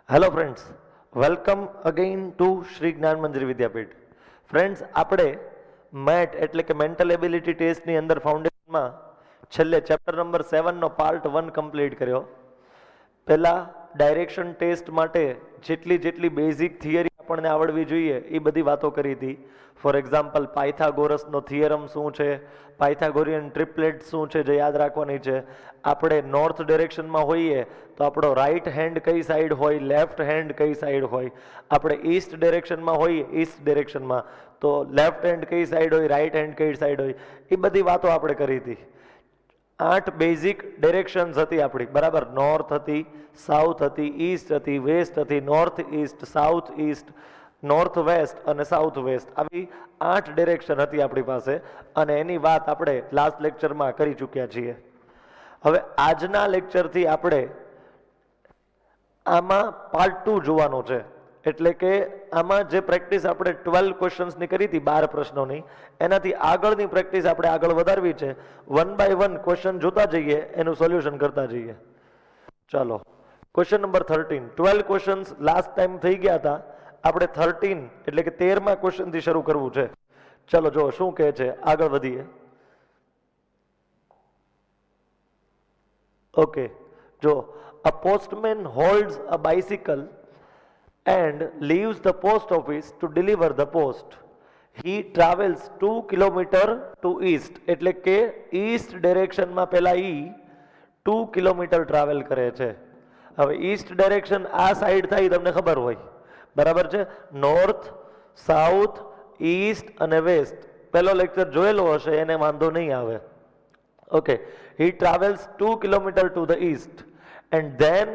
Hello friends, welcome again to Shri Gyan Mandir Vidyapith. Friends, આપણે mat એટલે કે મેન્ટલ એબિલિટી ટેસ્ટની અંદર ફાઉન્ડેશનમાં છેલ્લે ચેપ્ટર નંબર 7નો પાર્ટ 1 કમ્પ્લીટ કર્યો. પહેલાં ડાયરેક્શન ટેસ્ટ માટે જેટલી બેઝિક થિયરી આપણને આવડવી જોઈએ એ બધી વાતો કરી હતી. ફોર એક્ઝામ્પલ, પાયથાગોરસનો થિયરમ શું છે, પાયથાગોરિયન ટ્રિપલેટ શું છે જે યાદ રાખવાની છે. આપણે નોર્થ ડિરેક્શનમાં હોઈએ તો આપણો રાઈટ હેન્ડ કઈ સાઈડ હોય, લેફ્ટ હેન્ડ કઈ સાઈડ હોય. આપણે ઈસ્ટ ડિરેક્શનમાં હોઈએ, ઈસ્ટ ડિરેક્શનમાં તો લેફ્ટ હેન્ડ કઈ સાઈડ હોય, રાઈટ હેન્ડ કઈ સાઈડ હોય, એ બધી વાતો આપણે કરી હતી. 8 બેઝિક ડિરેક્શન્સ હતી આપણી, બરાબર. નોર્થ હતી, સાઉથ હતી, ઈસ્ટ હતી, વેસ્ટ હતી, north East, south East, north waste અને સાઉથ વેસ્ટ. આવી 8 ડિરેક્શન હતી આપણી પાસે અને એની વાત આપણે લાસ્ટ લેક્ચરમાં કરી ચૂક્યા છીએ. હવે આજના લેક્ચરથી આપણે આમાં પાર્ટ 2 જોવાનું છે. એટલે કે આમાં જે પ્રેક્ટિસ આપણે 12 ક્વેશ્ચન્સની કરી હતી, 12 પ્રશ્નોની, એનાથી આગળની પ્રેક્ટિસ આપણે આગળ વધારવી છે. 1 બાય 1 ક્વેશ્ચન જોતા જઈએ, એનું સોલ્યુશન કરતા જઈએ. ચાલો, question number 13. 12 questions last time થઈ ગયા હતા. આપણે 13 એટલે કે 13મા ક્વેશ્ચનથી શરૂ કરવું છે. ચલો જો શું કહે છે, આગળ વધીએ. ઓકે, જો a postman holds a bicycle and leaves the post office to deliver the post. He travels 2 kilometer to east. એટલે કે ઈસ્ટ ડિરેક્શનમાં પહેલા 2 કિલોમીટર ટ્રાવેલ કરે છે. હવે ઈસ્ટ ડિરેક્શન આ સાઈડ થાય તમને ખબર હોય, બરાબર છે. નોર્થ, સાઉથ, ઈસ્ટ અને વેસ્ટ પહેલો લેક્ચર જોયેલો હશે, એને વાંધો નહીં આવે. Okay, he travels 2 kilometer to the east and then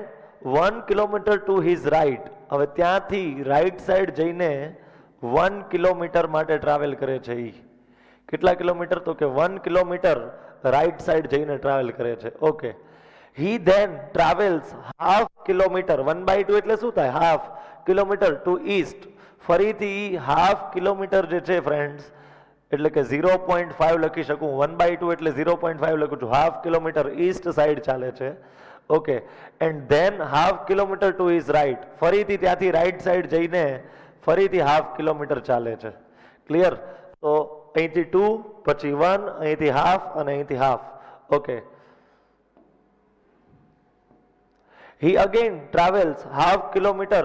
1 kilometer to his right. હવે ત્યાંથી રાઈટ સાઈડ જઈને 1 કિલોમીટર માટે ટ્રાવેલ કરે છે. કેટલા કિલોમીટર? તો કે 1 કિલોમીટર રાઈટ સાઈડ જઈને ટ્રાવેલ કરે છે. Okay, he then travels half kilometer, 1/2 એટલે શું થાય? Half kilometre to east. ફરીથી હાફ કિલોમીટર જે છે ફ્રેન્ડ્સ, એટલે કે 0.5 લખી શકું. 1/2 એટલે 0.5 લખું છું. હાફ કિલોમીટર ઈસ્ટ સાઈડ ચાલે છે. Okay, and then half kilometre to his right. ફરીથી ત્યાંથી રાઈટ સાઈડ જઈને ફરીથી હાફ કિલોમીટર ચાલે છે. ક્લિયર? તો અહીંથી 2, પછી 1, અહીંથી હાફ અને અહીંથી half. Okay, he again travels half kilometer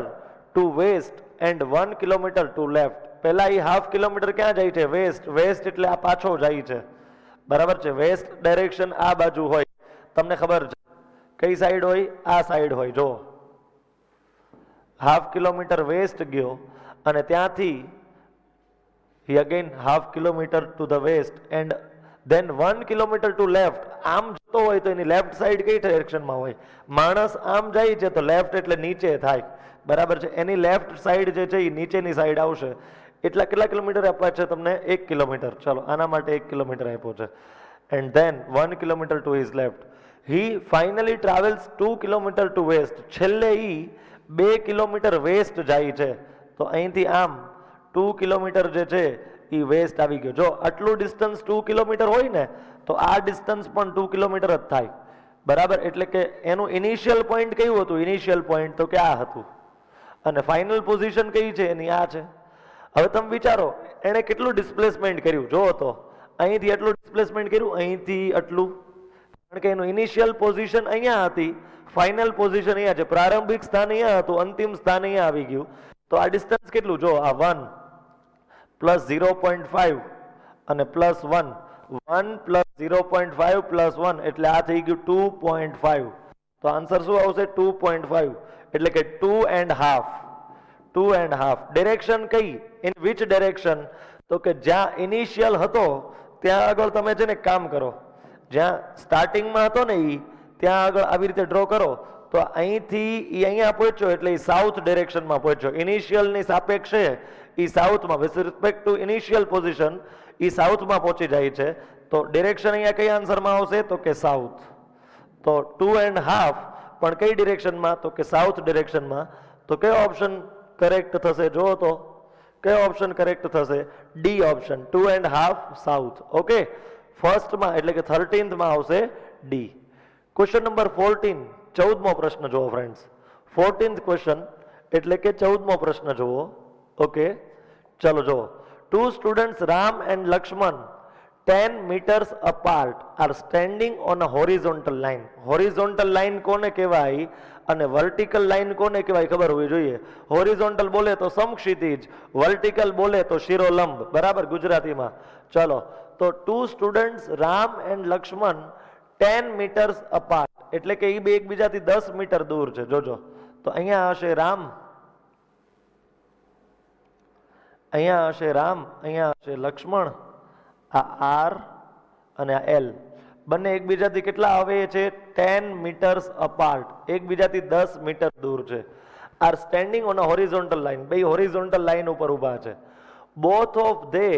to west and 1 kilometer to left. પહેલા એ હાફ કિલોમીટર ક્યાં જાય છે? વેસ્ટ. વેસ્ટ એટલે આ પાછો જાય છે, બરાબર છે. વેસ્ટ ડાયરેક્શન આ બાજુ હોય, તમને ખબર છે કઈ સાઈડ હોય? આ સાઈડ હોય. જો હાફ કિલોમીટર વેસ્ટ ગયો અને ત્યાંથી he again half kilometer to the west and then 1 kilometer to left. આમ જતો હોય તો એની લેફ્ટ સાઈડ કઈ ડાયરેક્શનમાં હોય? માણસ આમ જાય છે તો લેફ્ટ એટલે નીચે થાય, બરાબર છે. એની લેફ્ટ સાઈડ જે છે એ નીચેની સાઈડ આવશે. એટલા કેટલા કિલોમીટર આપ્યા છે તમને? 1 કિલોમીટર. ચલો, આના માટે 1 કિલોમીટર આપ્યો છે. And then 1 kilometre to his left. He finally travels 2 kilometre to west. છેલ્લે 2 કિલોમીટર વેસ્ટ જાય છે. તો અહીંથી આમ 2 કિલોમીટર જે છે એ વેસ્ટ આવી ગયો. જો આટલું ડિસ્ટન્સ 2 કિલોમીટર હોય ને, તો આ ડિસ્ટન્સ પણ 2 કિલોમીટર જ થાય, બરાબર. એટલે કે એનું ઇનિશિયલ પોઈન્ટ કયું હતું? ઇનિશિયલ પોઈન્ટ તો કે આ હતું અને ફાઇનલ પોઝિશન કઈ છે એની? આ છે. હવે તમે વિચારો એણે કેટલું ડિસ્પ્લેસમેન્ટ કર્યું. જો તો અહીંથી એટલું ડિસ્પ્લેસમેન્ટ કર્યું, અહીંથી આટલું, કારણ કે એનું ઇનિશિયલ પોઝિશન અહીંયા હતી, ફાઇનલ પોઝિશન અહીંયા છે. પ્રારંભિક સ્થાન અહીંયા હતું, અંતિમ સ્થાન અહીંયા આવી ગયું. તો આ ડિસ્ટન્સ કેટલું? જો આ 1 પ્લસ 0.5 અને પ્લસ 1, 1 પ્લસ 0.5 પ્લસ 1 એટલે આ થઈ ગયું 2.5. તો આન્સર શું આવશે? 2.5. એટલે કે 2.5. 2.5. ડિરેક્શન કઈ? In which direction? તો કે જ્યાં ઇનિશિયલ હતો ત્યાં આગળ તમે છે ને કામ કરો. જ્યાં સ્ટાર્ટિંગમાં હતો ને ત્યાં આગળ આવી રીતે ડ્રો કરો. તો અહીંથી અહીંયા પહોંચ્યો એટલે એ સાઉથ ડિરેક્શનમાં પહોંચ્યો. ઇનિશિયલની સાપેક્ષે એ સાઉથમાં, with respect to initial position, એ સાઉથમાં પહોંચી જાય છે. તો ડિરેક્શન અહીંયા કઈ આન્સરમાં આવશે? તો કે સાઉથ. તો 2.5 પણ કઈ ડિરેક્શનમાં? તો કે સાઉથ ડિરેક્શનમાં. તો કયો ઓપ્શન કરેક્ટ થશે? જો તો કયો ઓપ્શન કરેક્ટ થશે? D option, 2.5 south. ઓકે, ફર્સ્ટમાં એટલે કે 13thમાં આવશે ડી. ક્વેશ્ચન નંબર 14, 14મો પ્રશ્ન જુઓ ફ્રેન્ડ્સ. 14th ક્વેશ્ચન એટલે કે 14મો પ્રશ્ન જુઓ. ઓકે, ચલો જુઓ. 2 students Ram and Lakshman 10 meters apart are standing on a horizontal line. horizontal line કોને કહેવાય અને vertical line કોને કહેવાય ખબર હોવી જોઈએ. horizontal બોલે તો સમક્ષિતિજ, vertical બોલે તો શિરોલંબ. બરાબર ગુજરાતીમાં. ચલો, તો 2 students Ram and Lakshman 10 meters apart એટલે કે એ બે એકબીજાથી 10 મીટર દૂર છે. જોજો, તો અહીંયા હશે રામ, અહીંયા હશે રામ, અહીંયા હશે લક્ષ્મણ, આ આર અને આ એલ બંને એકબીજાથી કેટલા આવે છે? 10 મીટર્સ અપાર્ટ, એકબીજાથી 10 મીટર દૂર છે. Are standing on a horizontal line, બે હોરિઝોન્ટલ લાઇન ઉપર ઊભા છે. Both of they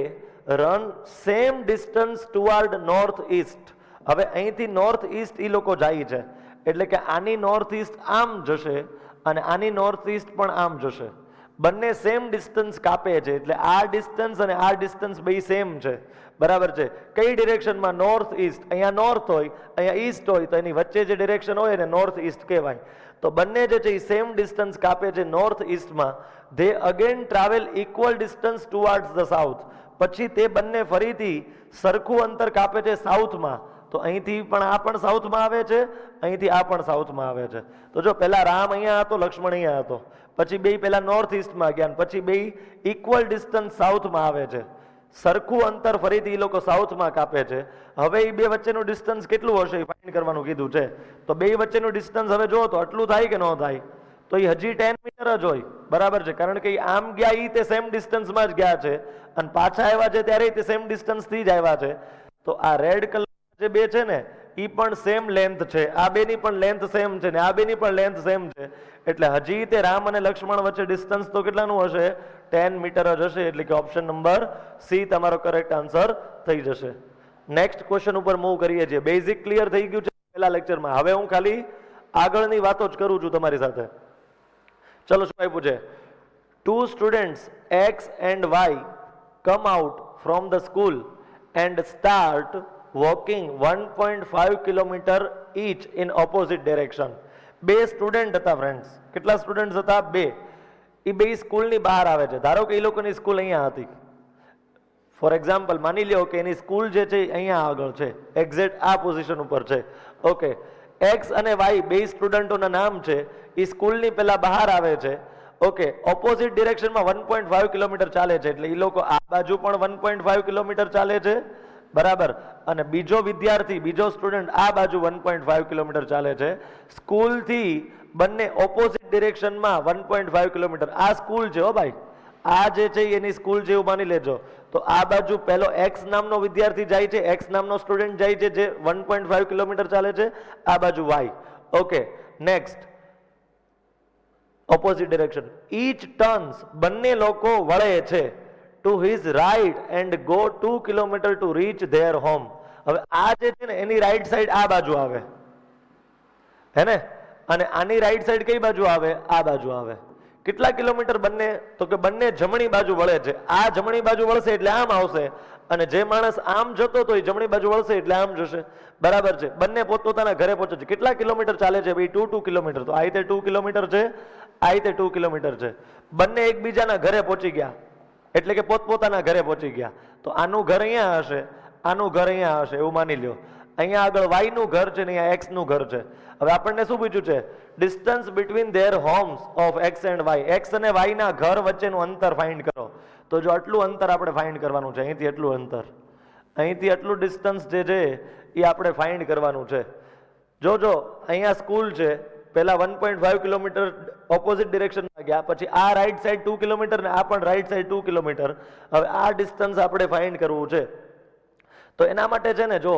run same distance toward north east. હવે અહીંથી નોર્થ ઈસ્ટ એ લોકો જાય છે એટલે કે આની નોર્થ ઈસ્ટ આમ જશે અને આની નોર્થ ઈસ્ટ પણ આમ જશે. બંને સેમ ડિસ્ટન્સ કાપે છે એટલે આ ડિસ્ટન્સ અને આ ડિસ્ટન્સ બે સેમ છે. બરાબર છે. કઈ ડિરેક્શનમાં? North east. અહીંયા નોર્થ હોય, અહીંયા ઈસ્ટ હોય, તો એની વચ્ચે જે ડિરેક્શન હોય એને નોર્થ ઈસ્ટ કહેવાય. તો બંને જે છે એ સેમ ડિસ્ટન્સ કાપે છે નોર્થ ઈસ્ટમાં. They again travel equal distance towards the south. પછી તે બંને ફરીથી સરખું અંતર કાપે છે સાઉથમાં. તો અહીંથી પણ આ પણ સાઉથમાં આવે છે, અહીંથી આ પણ સાઉથમાં આવે છે. તો જો પહેલા રામ અહીંયા હતો, લક્ષ્મણ અહીંયા હતો, પછી બે પહેલા નોર્થ ઈસ્ટમાં ગયા, પછી બે ઇક્વલ ડિસ્ટન્સ સાઉથમાં આવે છે. સરખું અંતર ફરીથી એ લોકો સાઉથમાં કાપે છે. હવે એ બે વચ્ચેનું ડિસ્ટન્સ કેટલું હશે એ ફાઇન્ડ કરવાનું કીધું છે. તો બે વચ્ચેનું ડિસ્ટન્સ હવે જો તો આટલું થાય કે ન થાય? તો એ હજી 10 મીટર જ હોય. બરાબર છે, કારણ કે આમ ગયા એ તે સેમ ડિસ્ટન્સમાં જ ગયા છે અને પાછા આવ્યા છે ત્યારે તે સેમ ડિસ્ટન્સથી જ આવ્યા છે. તો આ રેડ કલર જે બે છે ને એ પણ સેમ લેન્થ છે, આ બેની પણ લેન્થ સેમ છે ને આ બેની પણ લેન્થ સેમ છે. એટલે હજી તે રામ અને લક્ષ્મણ વચ્ચે ડિસ્ટન્સ તો કેટલાનું હશે? 10 મીટર જ હશે. એટલે કે ઓપ્શન નંબર સી તમારો કરેક્ટ આન્સર થઈ જશે. નેક્સ્ટ ક્વેશ્ચન ઉપર મૂવ કરીએ છીએ. બેઝિક ક્લિયર થઈ ગયું છે પહેલા લેક્ચરમાં. હવે હું ખાલી આગળની વાતો જ કરું છું તમારી સાથે. ચલો, શું આપ્યું છે? 2 students X and Y come out from the school and start walking 1.5 kilometre each in opposite direction. બે સ્ટુડન્ટ હતા ફ્રેન્ડ્સ. કેટલા સ્ટુડન્ટ્સ હતા? બે. એ બે સ્કૂલની બહાર આવે છે. ધારો કે એ લોકોની સ્કૂલ અહીંયા હતી. ફોર એક્ઝામ્પલ માની લ્યો કે એની સ્કૂલ જે છે અહીંયા આગળ છે, એક્ઝેક્ટ આ પોઝિશન ઉપર છે. ઓકે, એક્સ અને વાય બે સ્ટુડન્ટોના નામ છે. એ સ્કૂલની પહેલા બહાર આવે છે. ઓકે, ઓપોઝિટ ડિરેક્શનમાં 1.5 કિલોમીટર ચાલે છે. એટલે એ લોકો આ બાજુ પણ 1.5 કિલોમીટર ચાલે છે. બરાબર. અને બીજો વિદ્યાર્થી, બીજો સ્ટુડન્ટ આ બાજુ 1.5 કિલોમીટર ચાલે છે. સ્કૂલથી બંને ઓપોઝિટ ડિરેક્શનમાં 1.5 કિલોમીટર. આ સ્કૂલ છે હો ભાઈ, આ જે છે એની સ્કૂલ જેવું માની લેજો. તો આ બાજુ પહેલો એક્સ નામનો વિદ્યાર્થી જાય છે, એક્સ નામનો સ્ટુડન્ટ જાય છે જે 1.5 કિલોમીટર ચાલે છે. આ બાજુ Y. Okay, next opposite direction. Each turns, બંને લોકો વળે છે to his right and go 2 kilometre to reach their home. હવે આ જે છે ને એની રાઈટ સાઈડ આ બાજુ આવે હે ને, અને આની રાઈટ સાઈડ કઈ બાજુ આવે? આ બાજુ આવે. કેટલા કિલોમીટર બંને? તો કે બંને જમણી બાજુ વળે છે. આ જમણી બાજુ વળશે એટલે આમ આવશે અને જે માણસ આમ જતો તો એ જમણી બાજુ વળશે એટલે આમ જશે. બરાબર છે. બંને પોતપોતાના ઘરે પહોંચે છે. કેટલા કિલોમીટર ચાલે છે ભાઈ? 2 કિલોમીટર. તો આ રીતે 2 કિલોમીટર છે, આ રીતે 2 કિલોમીટર છે. બંને એકબીજાના ઘરે પહોંચી ગયા એટલે કે પોતપોતાના ઘરે પહોંચી ગયા. તો આનું ઘર અહીંયા હશે, આનું ઘર અહીંયા હશે એવું માની લ્યો. અહીંયા આગળ વાય નું ઘર છે ને અહીંયા એક્સ નું ઘર છે. હવે આપણને શું પૂછ્યું છે? Distance between their homes of X and Y. X અને વાય ના ઘર વચ્ચેનું અંતર ફાઇન્ડ કરો. તો જો આટલું અંતર આપણે ફાઇન્ડ કરવાનું છે, અહીંથી એટલું અંતર, અહીંથી આટલું ડિસ્ટન્સ જે છે એ આપણે ફાઇન્ડ કરવાનું છે. જોજો અહીંયા સ્કૂલ છે, પહેલા 1.5 કિલોમીટર ઓપોઝિટ ડિરેક્શનમાં ગયા, પછી આ રાઈટ સાઈડ 2 કિલોમીટર ને આ પણ રાઈટ સાઈડ 2 કિલોમીટર. હવે આ ડિસ્ટન્સ આપણે ફાઇન્ડ કરવું છે. તો એના માટે છે ને જો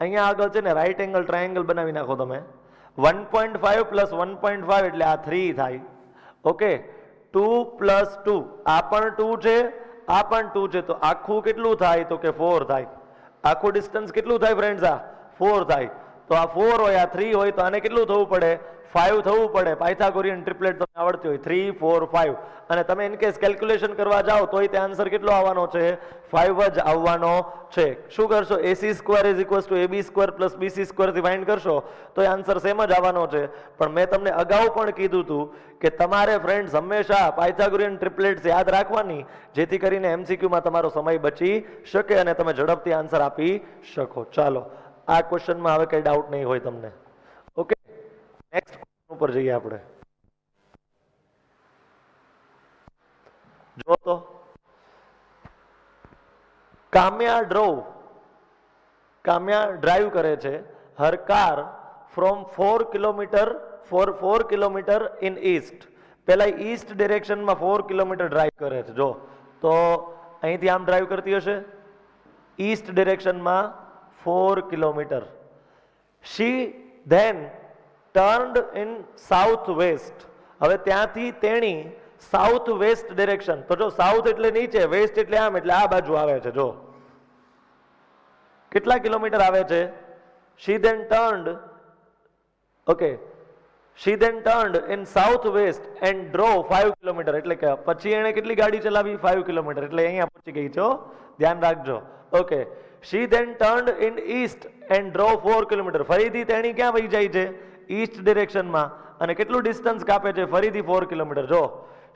અહીંયા આગળ છે ને રાઈટ એંગલ ટ્રાયેંગલ બનાવી નાખો તમે. 1.5 પ્લસ 1.5 એટલે આ 3 થાય. ઓકે, 2 પ્લસ 2, આ પણ 2 છે, આ પણ 2 છે. તો આખું કેટલું થાય? તો કે 4 થાય. આખું ડિસ્ટન્સ કેટલું થાય ફ્રેન્ડ્સ? આ 4 થાય. તો આ 4 હોય, આ 3 હોય, તો આને કેટલું થવું પડે? 5 થવું પડે. પાયથાગોરિયન ટ્રિપલેટ તમને આવડતી હોય 3 4 5, અને તમે ઇન કેસ કેલ્ક્યુલેશન કરવા જાઓ તોય તે આન્સર કેટલો આવવાનો છે? 5 જ આવવાનો છે. શું કરશો? AC² AB² પ્લસ BC² થી ફાઇન્ડ કરશો તો એ આન્સર સેમ જ આવવાનો છે. પણ મેં તમને અગાઉ પણ કીધું હતું કે તમારે ફ્રેન્ડ્સ હંમેશા પાયથાગોરિયન ટ્રિપલેટ્સ યાદ રાખવાની, જેથી કરીને MCQ માં તમારો સમય બચી શકે અને તમે ઝડપથી આન્સર આપી શકો. ચાલો, આ ક્વેશ્ચનમાં હવે કઈ ડાઉટ નહીં હોય તમને. ઓકે, નેક્સ્ટ ક્વેશ્ચન ઉપર જઈએ આપણે. જો તો કામ્યા ડ્રાઈવ કરે છે her car from 4 kilometre in east. પેલા ઈસ્ટ ડિરેક્શનમાં 4 કિલોમીટર ડ્રાઈવ કરે છે. જો તો અહીંથી આમ ડ્રાઈવ કરતી હશે ઈસ્ટ ડિરેક્શનમાં 4 kilometre. She then turned in south west. હવે ત્યાંથી તેણી સાઉથ વેસ્ટ ડિરેક્શન, તો જો સાઉથ એટલે નીચે, વેસ્ટ એટલે આમ, એટલે આ બાજુ આવે છે. જો કેટલા કિલોમીટર આવે છે? she then turned in south west and drove 5 kilometre. એટલે કે પછી એને કેટલી ગાડી ચલાવી? 5 કિલોમીટર. એટલે અહીંયા પહોંચી ગઈ છે, ધ્યાન રાખજો. Okay, she then turned in east and drove 4 kilometre. ફરીથી તેણી ક્યાં વહી જાય છે? ઈસ્ટ ડિરેક્શનમાં. અને કેટલું ડિસ્ટન્સ કાપે છે? ફરીથી 4 કિલોમીટર. જો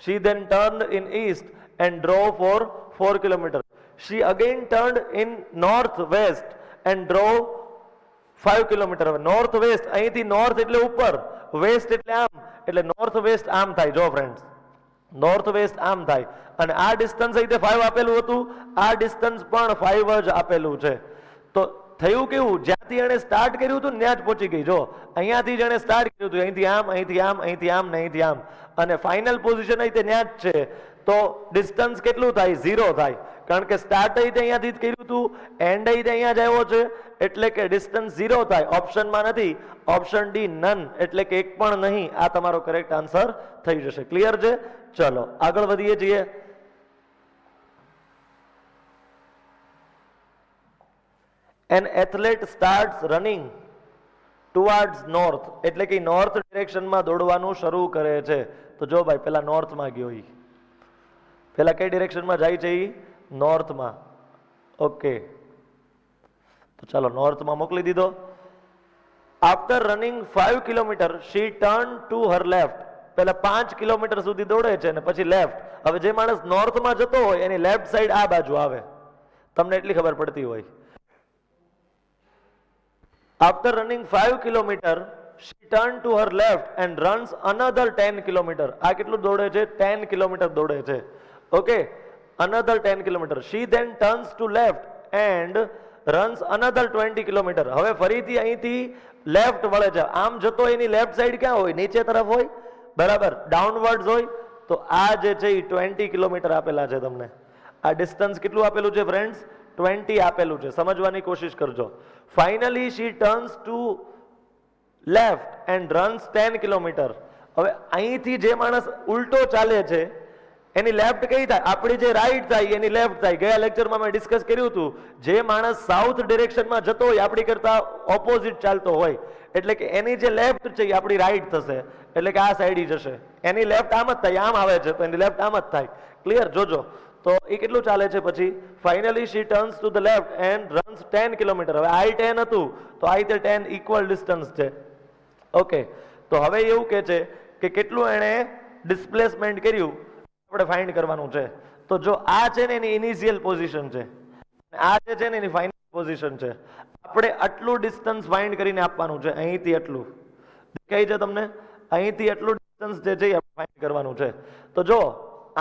she then turned in east and drove for 4 kilometer. She again turned in north west and drove 5 kilometer. હવે નોર્થ વેસ્ટ, અહીંથી નોર્થ એટલે ઉપર, વેસ્ટ એટલે આમ, એટલે નોર્થ વેસ્ટ આમ થાય. જો ફ્રેન્ડ્સ, નોર્થ વેસ્ટ આમ થાય. અને આ ડિસ્ટન્સ અહીં 5 આપેલું હતું, આ ડિસ્ટન્સ પણ 5 જ આપેલું છે. તો થયું કેવું? જ્યાંથી એને સ્ટાર્ટ કર્યું હતું ત્યાં જ પહોંચી ગઈ. જો અહીંયાથી જ એને સ્ટાર્ટ કર્યું હતું, અહીંથી આમ, અહીંથી આમ, અહીંથી આમ ને અહીંથી આમ, અને ફાઇનલ પોઝિશન અહીં ત્યાં જ છે. તો ડિસ્ટન્સ કેટલું થાય? 0 થાય. કારણ કે સ્ટાર્ટ અહીં અહીંયાથી જ કર્યું હતું, એન્ડ અહીં અહીંયા જ આવ્યો છે, એટલે કે ડિસ્ટન્સ 0 થાય. ઓપ્શનમાં નથી, ઓપ્શન ડી નન, એટલે કે એક પણ નહીં. આ તમારો કરેક્ટ આન્સર થઈ જશે. ક્લિયર છે? ચલો આગળ વધીએ છીએ. An athlete starts running towards north, એટલે કે નોર્થ ડિરેક્શનમાં દોડવાનું શરૂ કરે છે. તો જો ભાઈ પેલા નોર્થમાં ગયો, પેલા કઈ ડિરેક્શનમાં જાય છે? નોર્થમાં. ઓકે, તો ચાલો નોર્થમાં મોકલી દીધો. After running 5 kilometre she turn to her left. પેલા 5 કિલોમીટર સુધી દોડે છે અને પછી લેફ્ટ. હવે જે માણસ નોર્થમાં જતો હોય એની લેફ્ટ સાઈડ આ બાજુ આવે, તમને એટલી ખબર પડતી હોય. After running 5 kilometer, she turned to her left and runs another 10 kilometer. આ કેટલું દોડે છે? 10 કિલોમીટર દોડે છે. Okay, another 10 kilometer. She then turns to left and runs another 20 kilometer. હવે ફરીથી અહીંથી લેફ્ટ વળે છે. આમ જતો એની લેફ્ટ સાઈડ ક્યાં હોય? નીચે તરફ હોય, બરાબર, ડાઉનવર્ડ્સ હોય. તો આ જે છે એ 20 કિલોમીટર આપેલા છે તમને. આ ડિસ્ટન્સ કેટલું આપેલું છે ફ્રેન્ડ્સ? 20 આપેલું છે. સમજવાની કોશિશ કરજો. Finally she turns to left and runs 10 kilometre. હવે અહીંથી જે માણસ ઉલટો ચાલે છે એની લેફ્ટ કઈ થાય? આપણી જે રાઈટ થાય એની લેફ્ટ થાય. ગયા લેક્ચરમાં મેં ડિસ્કસ કર્યું હતું, જે માણસ સાઉથ ડિરેક્શનમાં જતો હોય આપણી કરતા ઓપોઝિટ ચાલતો હોય, એટલે કે એની જે લેફ્ટ છે એ આપણી રાઈટ થશે, એટલે કે આ સાઈડ જશે. એની લેફ્ટ આમ જ થાય, આમ આવે છે તો એની લેફ્ટ આમ જ થાય. ક્લિયર? જોજો. તો એ કેટલું ચાલે છે પછી? Finally she turns to the left and runs 10 kilometre. હવે આઈ 10 હતું તો આઈ તે 10 ઇક્વલ ડિસ્ટન્સ છે. ઓકે, તો હવે એવું કે છે કે કેટલું એણે ડિસ્પ્લેસમેન્ટ કર્યું આપણે ફાઇન્ડ કરવાનું છે. તો જો આ છે ને એની ઇનિશિયલ પોઝિશન છે, આ જે છે ને એની ફાઇનલ પોઝિશન છે. આપણે આટલું ડિસ્ટન્સ ફાઇન્ડ કરીને આપવાનું છે. અહીંથી આટલું દેખાય છે તમને? અહીંથી આટલું ડિસ્ટન્સ જે છે એ આપણે ફાઇન્ડ કરવાનું છે. તો જો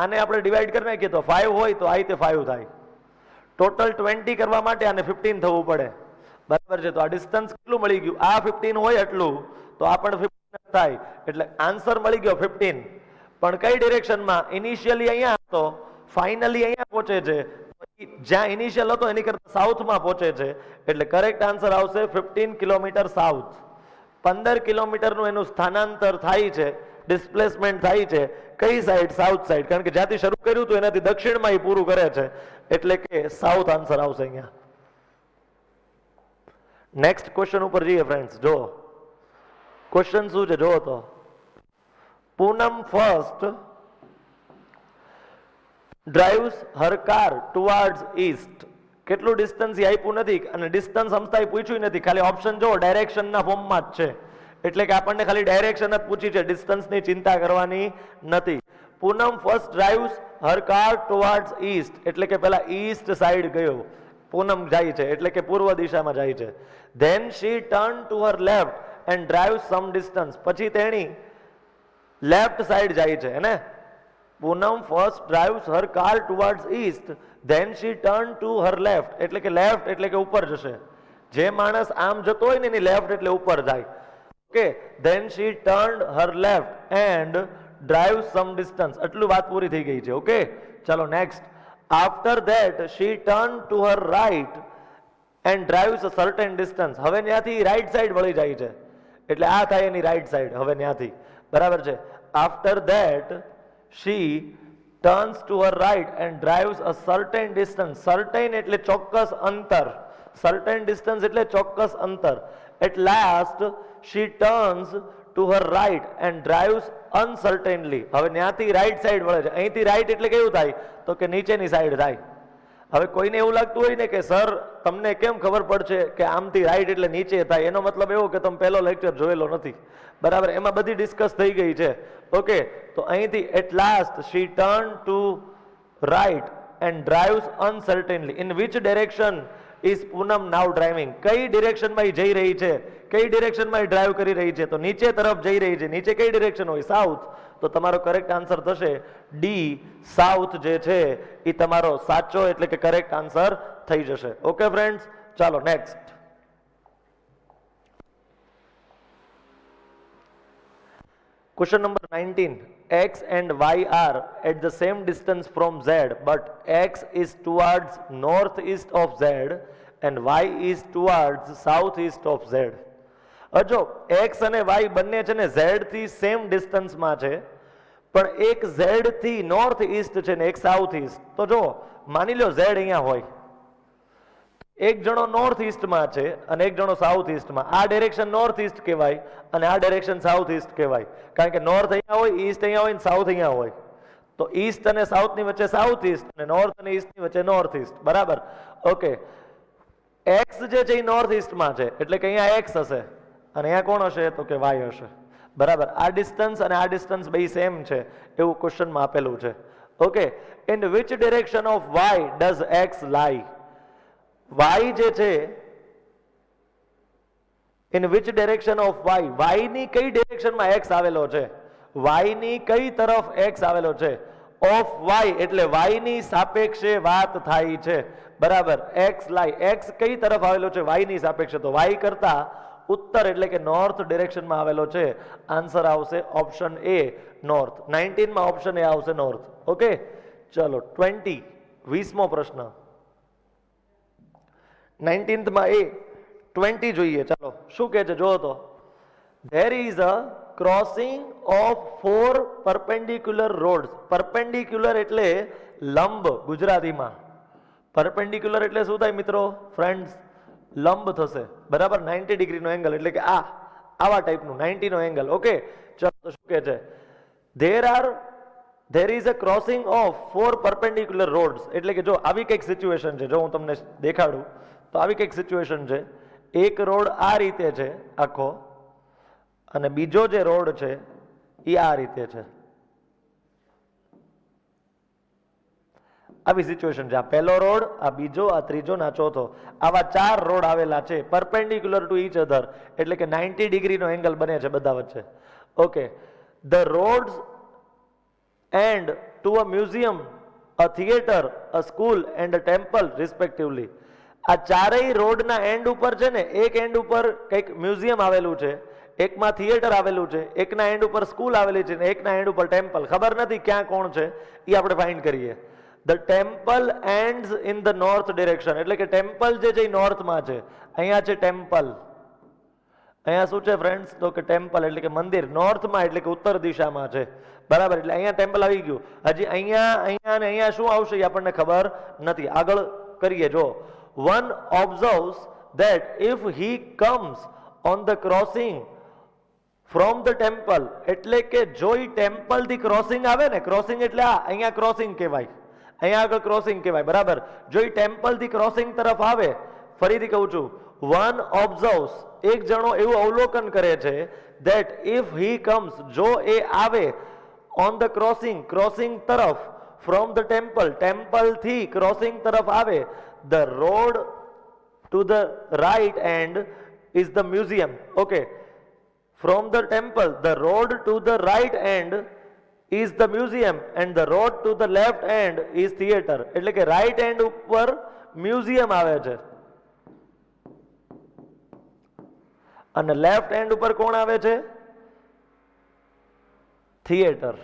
આને આપણે ડિવાઈડ કરી નાખીએ તો 5 હોય તો આ તે 5 થાય. ટોટલ 20 કરવા માટે આને 15 થવું પડે, બરાબર છે? તો આ ડિસ્ટન્સ કેટલું મળી ગયું? આ 15 હોય એટલું, તો આ પણ 15 થાય, એટલે આન્સર મળી ગયો 15. પણ કઈ ડિરેક્શનમાં? ઇનિશિયલી અહીંયા હતો, ફાઇનલી અહીંયા પહોંચે છે. જ્યાં ઇનિશિયલ હતો એની કરતા સાઉથમાં પહોંચે છે, એટલે કરેક્ટ આન્સર આવશે 15 કિલોમીટર સાઉથ. 15 કિલોમીટરનું એનું સ્થાનાંતર થાય છે, ડિસ્પ્લેસમેન્ટ થાય છે. કઈ સાઈડ? South side. કારણ કે જ્યાંથી શરૂ કર્યું હતું એનાથી દક્ષિણમાં પૂરું કરે છે, એટલે કે સાઉથ આન્સર આવશે અહીંયા. નેક્સ્ટ ક્વેશ્ચન ઉપર જઈએ ફ્રેન્ડ્સ. જો ક્વેશ્ચન શું છે જો તો, પૂનમ first drives her car towards East. કેટલું ડિસ્ટન્સ એ આપ્યું નથી અને ડિસ્ટન્સ સમતાય પૂછ્યું નથી, ખાલી ઓપ્શન જો ડાયરેક્શનના ફોર્મમાં જ છે, એટલે કે આપણને ખાલી ડાયરેક્શન જ પૂછી છે, ડિસ્ટન્સની ચિંતા કરવાની નથી. પૂનમ first drives her car towards East, એટલે કે પેલા ઈસ્ટ સાઈડ ગયો, પૂનમ જાય છે એટલે કે પૂર્વ દિશામાં જાય છે. Then she turn to her left and drive some distance, પછી તેણી લેફ્ટ સાઈડ જાય છે ને. Poonam first drives her car towards east, then she turn to her left, એટલે કે લેફ્ટ એટલે કે ઉપર જશે. જે માણસ આમ જતો હોય ને એની લેફ્ટ એટલે ઉપર જાય. Okay, then she turn her left and drive some distance. આટલું વાત પૂરી થઈ ગઈ છે. ઓકે, ચાલો next. After that she turn to her right and drives a certain distance. હવે ત્યાંથી રાઈટ સાઈડ વળી જાય છે, એટલે આ થાય એની રાઈટ સાઈડ હવે ત્યાંથી. બરાબર છે. After that she turns to her right and drives a certain distance. Certain એટલે ચોક્કસ અંતર, સર્ટેન ડિસ્ટન્સ એટલે ચોક્કસ અંતર. At last she turns to her right and drives uncertainly. હવે ત્યાંથી રાઈટ સાઈડ વળે છે. અહીંથી રાઈટ એટલે કેવું થાય તો કે નીચેની સાઈડ થાય. હવે કોઈને એવું લાગતું હોય ને કે સર તમને કેમ ખબર પડશે કે આમથી રાઈટ એટલે નીચે થાય, એનો મતલબ એવો કે તમે પહેલો લેક્ચર જોયેલો નથી. બરાબર, એમાં બધી ડિસ્કસ થઈ ગઈ છે. ઓકે, તો અહીંથી at last she turn to right and drives uncertainly. In which direction is Poonam now driving? કઈ ડિરેક્શનમાં એ જઈ રહી છે, કઈ ડિરેક્શનમાં એ ડ્રાઈવ કરી રહી છે? તો નીચે તરફ જઈ રહી છે. નીચે કઈ ડિરેક્શન હોય? સાઉથ. તો તમારો કરેક્ટ આન્સર થશે ડી, સાઉથ જે છે એ તમારો સાચો એટલે કે કરેક્ટ આન્સર થઈ જશે. ઓકે ફ્રેન્ડ્સ, ચાલો next. Question number 19. X and Y are at the same distance from Z, but X is towards northeast of Z and Y is towards southeast of Z. જો X અને Y બંને છે ને Z થી same ડિસ્ટન્સમાં છે, પણ એક Z થી નોર્થ ઈસ્ટ છે ને એક સાઉથ ઈસ્ટ. તો જો માની લો Z અહીંયા હોય, એક જણો નોર્થ ઈસ્ટમાં છે અને એક જણો સાઉથ ઈસ્ટમાં. આ ડિરેક્શન નોર્થ ઈસ્ટ કહેવાય અને આ ડિરેક્શન સાઉથ ઈસ્ટ કહેવાય, કારણ કે નોર્થ અહીંયા હોય, ઈસ્ટ અહીંયા હોય, સાઉથ અહીંયા હોય. તો ઈસ્ટ અને સાઉથની વચ્ચે સાઉથ ઈસ્ટ અને નોર્થ અને ઈસ્ટની વચ્ચે નોર્થ ઈસ્ટ. બરાબર. ઓકે, એક્સ જે છે એ નોર્થ ઈસ્ટમાં છે એટલે કે અહીંયા એક્સ હશે અને અહીંયા કોણ હશે તો કે વાય હશે. બરાબર, આ ડિસ્ટન્સ અને આ ડિસ્ટન્સ બે સેમ છે એવું ક્વેશ્ચનમાં આપેલું છે. Okay, in which direction of Y does X lie? Y જે છે, in which direction of Y, Y ની કઈ ડિરેક્શનમાં એક્સ આવેલો છે? વાય ની કઈ તરફ એક્સ આવેલો છે? ઓફ વાય એટલે વાય ની સાપેક્ષે વાત થાય છે. બરાબર, એક્સ લાઈ, એક્સ કઈ તરફ આવેલો છે? વાય ની સાપેક્ષે. તો વાય કરતા ઉત્તર એટલે કે નોર્થ ડિરેક્શનમાં આવેલો છે. આન્સર આવશે ઓપ્શન એ, નોર્થ. 19 માં ઓપ્શન એ આવશે નોર્થ. ઓકે, ચલો 20, 20મો પ્રશ્ન. 19th માં એ 20 જોઈએ. ચાલો શું કહે છે જો તો, there is a crossing of 4 perpendicular roads. perpendicular એટલે લંબ ગુજરાતીમાં. perpendicular એટલે શું થાય મિત્રો? ફ્રેન્ડ્સ, લંબ થશે. બરાબર, 90 ડિગ્રીનો એંગલ એટલે કે આવા ટાઈપનું 90 નો એંગલ. ઓકે, ચલો તો શું કહે છે? there is a crossing of 4 perpendicular roads. એટલે કે જો આવી કંઈક સિચ્યુએશન છે, જો હું તમને દેખાડું તો આવી કંઈક સિચ્યુએશન છે. એક રોડ આ રીતે છે આખો અને બીજો જે રોડ છે એ આ રીતે છે. આવી સિચ્યુએશન છે. આ પહેલો રોડ, આ બીજો, આ ત્રીજો, આ ચોથો. આવા 4 રોડ આવેલા છે પરપેન્ડિક્યુલર ટુ ઈચ અધર, એટલે કે 90 ડિગ્રીનો એંગલ બને છે બધા વચ્ચે. Okay, the rods and to a museum, a theatre, a school and a temple respectively. આ ચારેય રોડના એન્ડ ઉપર છે ને, એક એન્ડ ઉપર કંઈક મ્યુઝિયમ આવેલું છે, એકમાં થિયેટર આવેલું છે, એકના એન્ડ ઉપર સ્કૂલ આવેલી છે, એકના એન્ડ ઉપર ટેમ્પલ. ખબર નથી ક્યાં કોણ છે, એ આપણે ફાઇન્ડ કરીએ. The temple ends in the north direction, એટલે કે ટેમ્પલ જે છે એ નોર્થમાં છે. અહીંયા છે ટેમ્પલ, અહીંયા શું છે ફ્રેન્ડ્સ તો કે ટેમ્પલ એટલે કે મંદિર, નોર્થમાં એટલે કે ઉત્તર દિશામાં છે. બરાબર, એટલે અહીંયા ટેમ્પલ આવી ગયું. હજી અહીંયા અને અહીંયા શું આવશે એ આપણને ખબર નથી. આગળ કરીએ. જો one observes that if he comes on the crossing from the temple, એટલે કે જો ઈ ટેમ્પલ થી ક્રોસિંગ આવે ને, ક્રોસિંગ એટલે આ અહીંયા ક્રોસિંગ કહેવાય, અહીંયા આગળ ક્રોસિંગ કહેવાય, બરાબર. જો ઈ ટેમ્પલ થી ક્રોસિંગ તરફ આવે, ફરીથી કહું છું, one observes, એક જણો એવું અવલોકન કરે છે, that if he comes, જો એ આવે, on the crossing, ક્રોસિંગ તરફ, from the temple, ટેમ્પલ થી ક્રોસિંગ તરફ આવે, the road to the right end is the museum. Okay, from the temple, the road to the right end is the museum and the road to the left end is theater. એટલે કે right end ઉપર museum આવે છે અને left and ઉપર કોણ આવે છે? થિયેટર.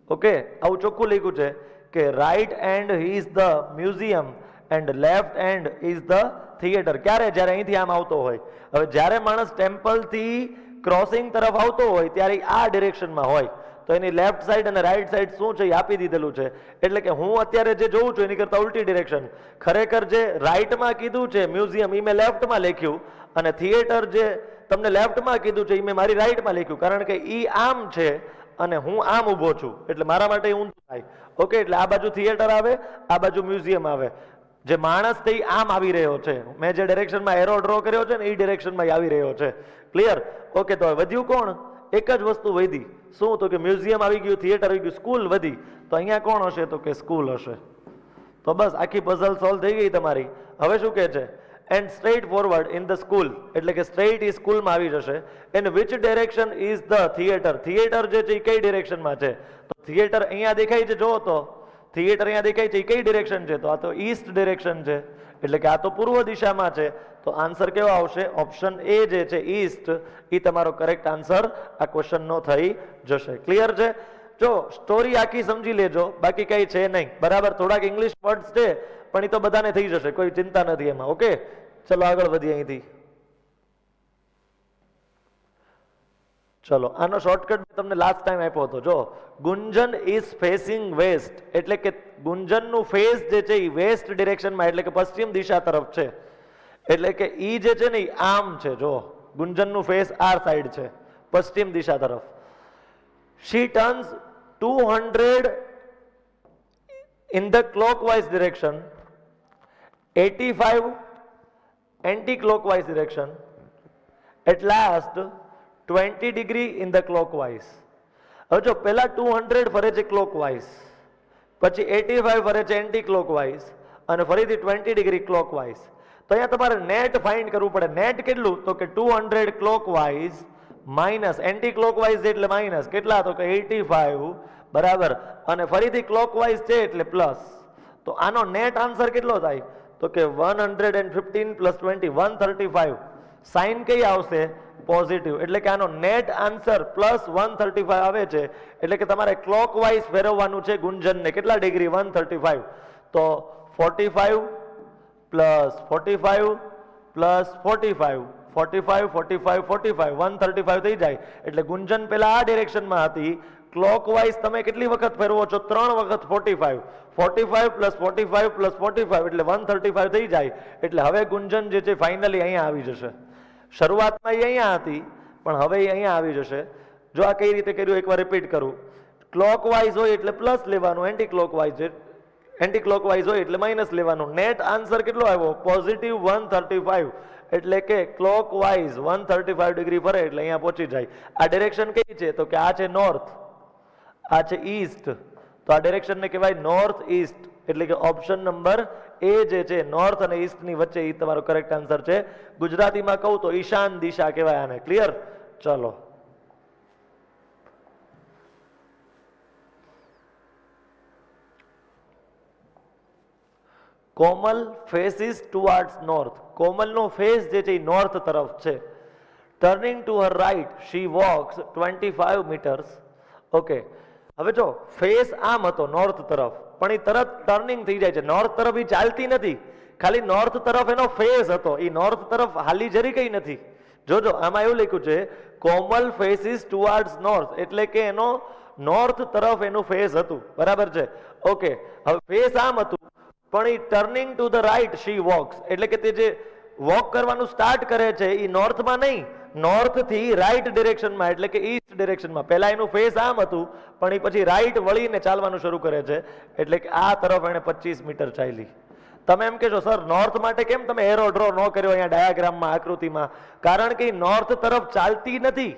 ઓકે, આવું ચોખ્ખું લખ્યું છે કે right and is the museum and left and is the theatre. ક્યારે? જ્યારે અહીંથી આમ આવતો હોય. હવે જ્યારે માણસ ટેમ્પલથી ક્રોસિંગ તરફ આવતો હોય ત્યારે આ ડિરેક્શનમાં હોય, તો એની લેફ્ટ સાઈડ અને રાઈટ સાઈડ શું છે એ આપી દીધેલું છે. એટલે કે હું અત્યારે જે જોઉં છું એની કરતા ઉલટી ડિરેક્શન. ખરેખર જે રાઈટમાં કીધું છે મ્યુઝિયમ એ મેં લેફ્ટમાં લખ્યું, અને થિયેટર જે તમને લેફ્ટમાં કીધું છે એ મેં મારી રાઈટમાં લખ્યું, કારણ કે એ આમ છે અને હું આમ ઊભો છું, એટલે મારા માટે ઊંધું થાય. ઓકે, એટલે આ બાજુ થિયેટર આવે, આ બાજુ મ્યુઝિયમ આવે. જે માણસ તે આમ આવી રહ્યો છે, મેં જે ડિરેક્શનમાં એરો ડ્રો કર્યો છે ને એ ડિરેક્શનમાં આવી રહ્યો છે. ક્લિયર? ઓકે, તો વધ્યું કોણ? એક જ વસ્તુ વધી. શું? તો કે મ્યુઝિયમ આવી ગયું, થિયેટર આવી ગયું, સ્કૂલ વધી. તો અહીંયા કોણ હશે? તો કે સ્કૂલ હશે. તો બસ આખી પઝલ સોલ્વ થઈ ગઈ તમારી. હવે શું કહે છે? And straight forward in the school, એટલે કે સ્ટ્રેટ એ સ્કૂલમાં આવી જશે. And which direction is the theatre? Theatre જે છે એ કઈ ડિરેક્શનમાં છે? તો થિયેટર અહીંયા દેખાય છે, જો તો થિયેટર અહીંયા દેખાય છે, એ કઈ ડિરેક્શન છે? તો આ તો ઈસ્ટ ડિરેક્શન છે, એટલે કે આ તો પૂર્વ દિશામાં છે. તો આન્સર કેવો આવશે? ઓપ્શન એ જે છે ઈસ્ટ, એ તમારો કરેક્ટ આન્સર આ ક્વેશ્ચનનો થઈ જશે. ક્લિયર છે? જો સ્ટોરી આખી સમજી લેજો, બાકી કઈ છે નહીં, બરાબર. થોડાક ઇંગ્લિશ વર્ડ્સ છે પણ એ તો બધાને થઈ જશે, કોઈ ચિંતા નથી એમાં. ઓકે, ચલો આગળ વધીએ અહીંથી. ચલો આનો શોર્ટકટ તમને લાસ્ટ ટાઈમ આપ્યો હતો. જો ગુંજન ઇઝ ફેસિંગ વેસ્ટ, એટલે કે ગુંજનનું ફેસ જે છે એ વેસ્ટ ડિરેક્શનમાં, એટલે કે પશ્ચિમ દિશા તરફ છે. એટલે કે ઈ જે છે ને એ આમ છે. જો ગુંજનનું ફેસ આ સાઈડ છે, પશ્ચિમ દિશા તરફ. શી turns 200 in the clockwise direction, 85 anti-clockwise direction, at last 20 degree in the clockwise. હવે જો પહેલા 200 ફરે છે ક્લોકવાઇઝ, પછી 85 ફરે છે એન્ટી ક્લોકવાઇઝ, અને ફરીથી 20 ડિગ્રી ક્લોકવાઇઝ. તો અહીંયા તમારે નેટ ફાઇન્ડ કરવું પડે. નેટ કેટલું? તો કે 200 ક્લોકવાઇઝ માઇનસ એન્ટી ક્લોકવાઇઝ એટલે માઇનસ કેટલા? તો કે 85, બરાબર. અને ફરીથી ક્લોકવાઇઝ છે એટલે પ્લસ. તો આનો નેટ આન્સર કેટલો થાય? તો કે 115 પ્લસ 20 135. સાઇન કઈ આવશે? પોઝિટિવ. એટલે કે આનો નેટ આન્સર પ્લસ 135 આવે છે. એટલે કે તમારે ક્લોકવાઇઝ ફેરવવાનું છે ગુંજનને. કેટલા ડિગ્રી? 135. તો 45 પ્લસ 45 પ્લસ 45, 45 45 45 135 થઈ જાય. એટલે ગુંજન પેલા આ ડિરેક્શનમાં હતી, ક્લોકવાઇઝ તમે કેટલી વખત ફેરવો છો? 3 વખત 45. 45 પ્લસ 45 પ્લસ 45 એટલે 135 થઈ જાય. એટલે હવે ગુંજન જે છે ફાઇનલી અહીંયા આવી જશે. શરૂઆતમાં એ અહીંયા હતી પણ હવે એ અહીંયા આવી જશે. જો આ કઈ રીતે કર્યું એકવાર રિપીટ કરું. ક્લોકવાઇઝ હોય એટલે પ્લસ લેવાનું, એન્ટી ક્લોકવાઇઝ હોય એટલે માઇનસ લેવાનું. નેટ આન્સર કેટલો આવ્યો? પોઝિટિવ 135. એટલે કે ક્લોકવાઇઝ 135 ડિગ્રી ફરે એટલે અહીંયા પહોંચી જાય. આ ડિરેક્શન કઈ છે? તો કે આ છે નોર્થ, આ છે ઈસ્ટ. તો આ ડિરેક્શનને કહેવાય નોર્થ ઈસ્ટ. એટલે કે ઓપ્શન નંબર એ જે છે નોર્થ અને ઈસ્ટની વચ્ચે એ તમારો કરેક્ટ આન્સર છે. ગુજરાતીમાં કહું તો ઈશાન દિશા કહેવાય આને. ક્લિયર? ચલો કોમલ ફેસીસ ટુવર્ડ્સ નોર્થ. કોમલનો ફેસ જે છે એ નોર્થ તરફ છે. Turning to her right she walks 25 metres. Okay, હવે જો ફેસ આમ હતો નોર્થ તરફ, પણ એ તરત ટર્નિંગ થઈ જાય છે. નોર્થ તરફ એ ચાલતી નથી, ખાલી નોર્થ તરફ એનો ફેસ હતો, એ નોર્થ તરફ હાલી જરી કઈ નથી. જોજો આમાં એવું લખ્યું છે કોમલ ફેસીસ ટુવર્ડ્સ નોર્થ, એટલે કે એનો નોર્થ તરફ એનું ફેસ હતું. બરાબર છે? ઓકે, હવે ફેસ આમ હતું પણ એ turning to the right she walks, એટલે કે તે જે વોક કરવાનું સ્ટાર્ટ કરે છે એ નોર્થમાં નહીં, નોર્થથી રાઈટ ડિરેક્શનમાં એટલે કે ઈસ્ટ ડિરેક્શનમાં. પહેલા એનું ફેસ આમ હતું પણ એ પછી રાઈટ વળીને ચાલવાનું શરૂ કરે છે, એટલે કે આ તરફ એને 25 મીટર ચાલી. તમે એમ કહેશો સર નોર્થ માટે કેમ તમે એરો ડ્રો ન કર્યો અહીંયા ડાયાગ્રામમાં આકૃતિમાં? કારણ કે નોર્થ તરફ ચાલતી નથી.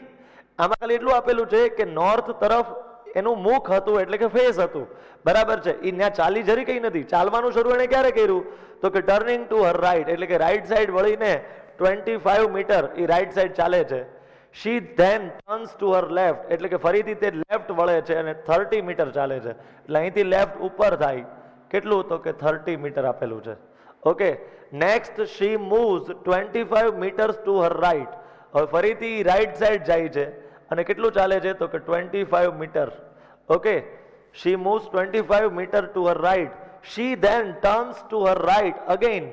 આમાં ખાલી એટલું આપેલું છે કે નોર્થ તરફ એનું મુખ હતું એટલે કે ફેસ હતું, બરાબર છે. એ ત્યાં ચાલી જરી કઈ નથી. ચાલવાનું શરૂ એને ક્યારે કર્યું? તો કે ટર્નિંગ ટુ હર રાઈટ, એટલે કે રાઈટ સાઈડ વળીને 25 મીટર એ રાઈટ સાઈડ ચાલે છે. She then turns to her left, એટલે કે ફરીથી તે લેફ્ટ વળે છે અને 30 મીટર ચાલે છે. એટલે અહીંથી લેફ્ટ ઉપર થાય કેટલું? તો કે 30 મીટર આપેલું છે. Okay, next she moves 25 metres to her right. હવે ફરીથી રાઈટ સાઈડ જાય છે અને કેટલું ચાલે છે? તો કે 25 metre. Okay, she moves 25 metre to her right. She then turns to her right again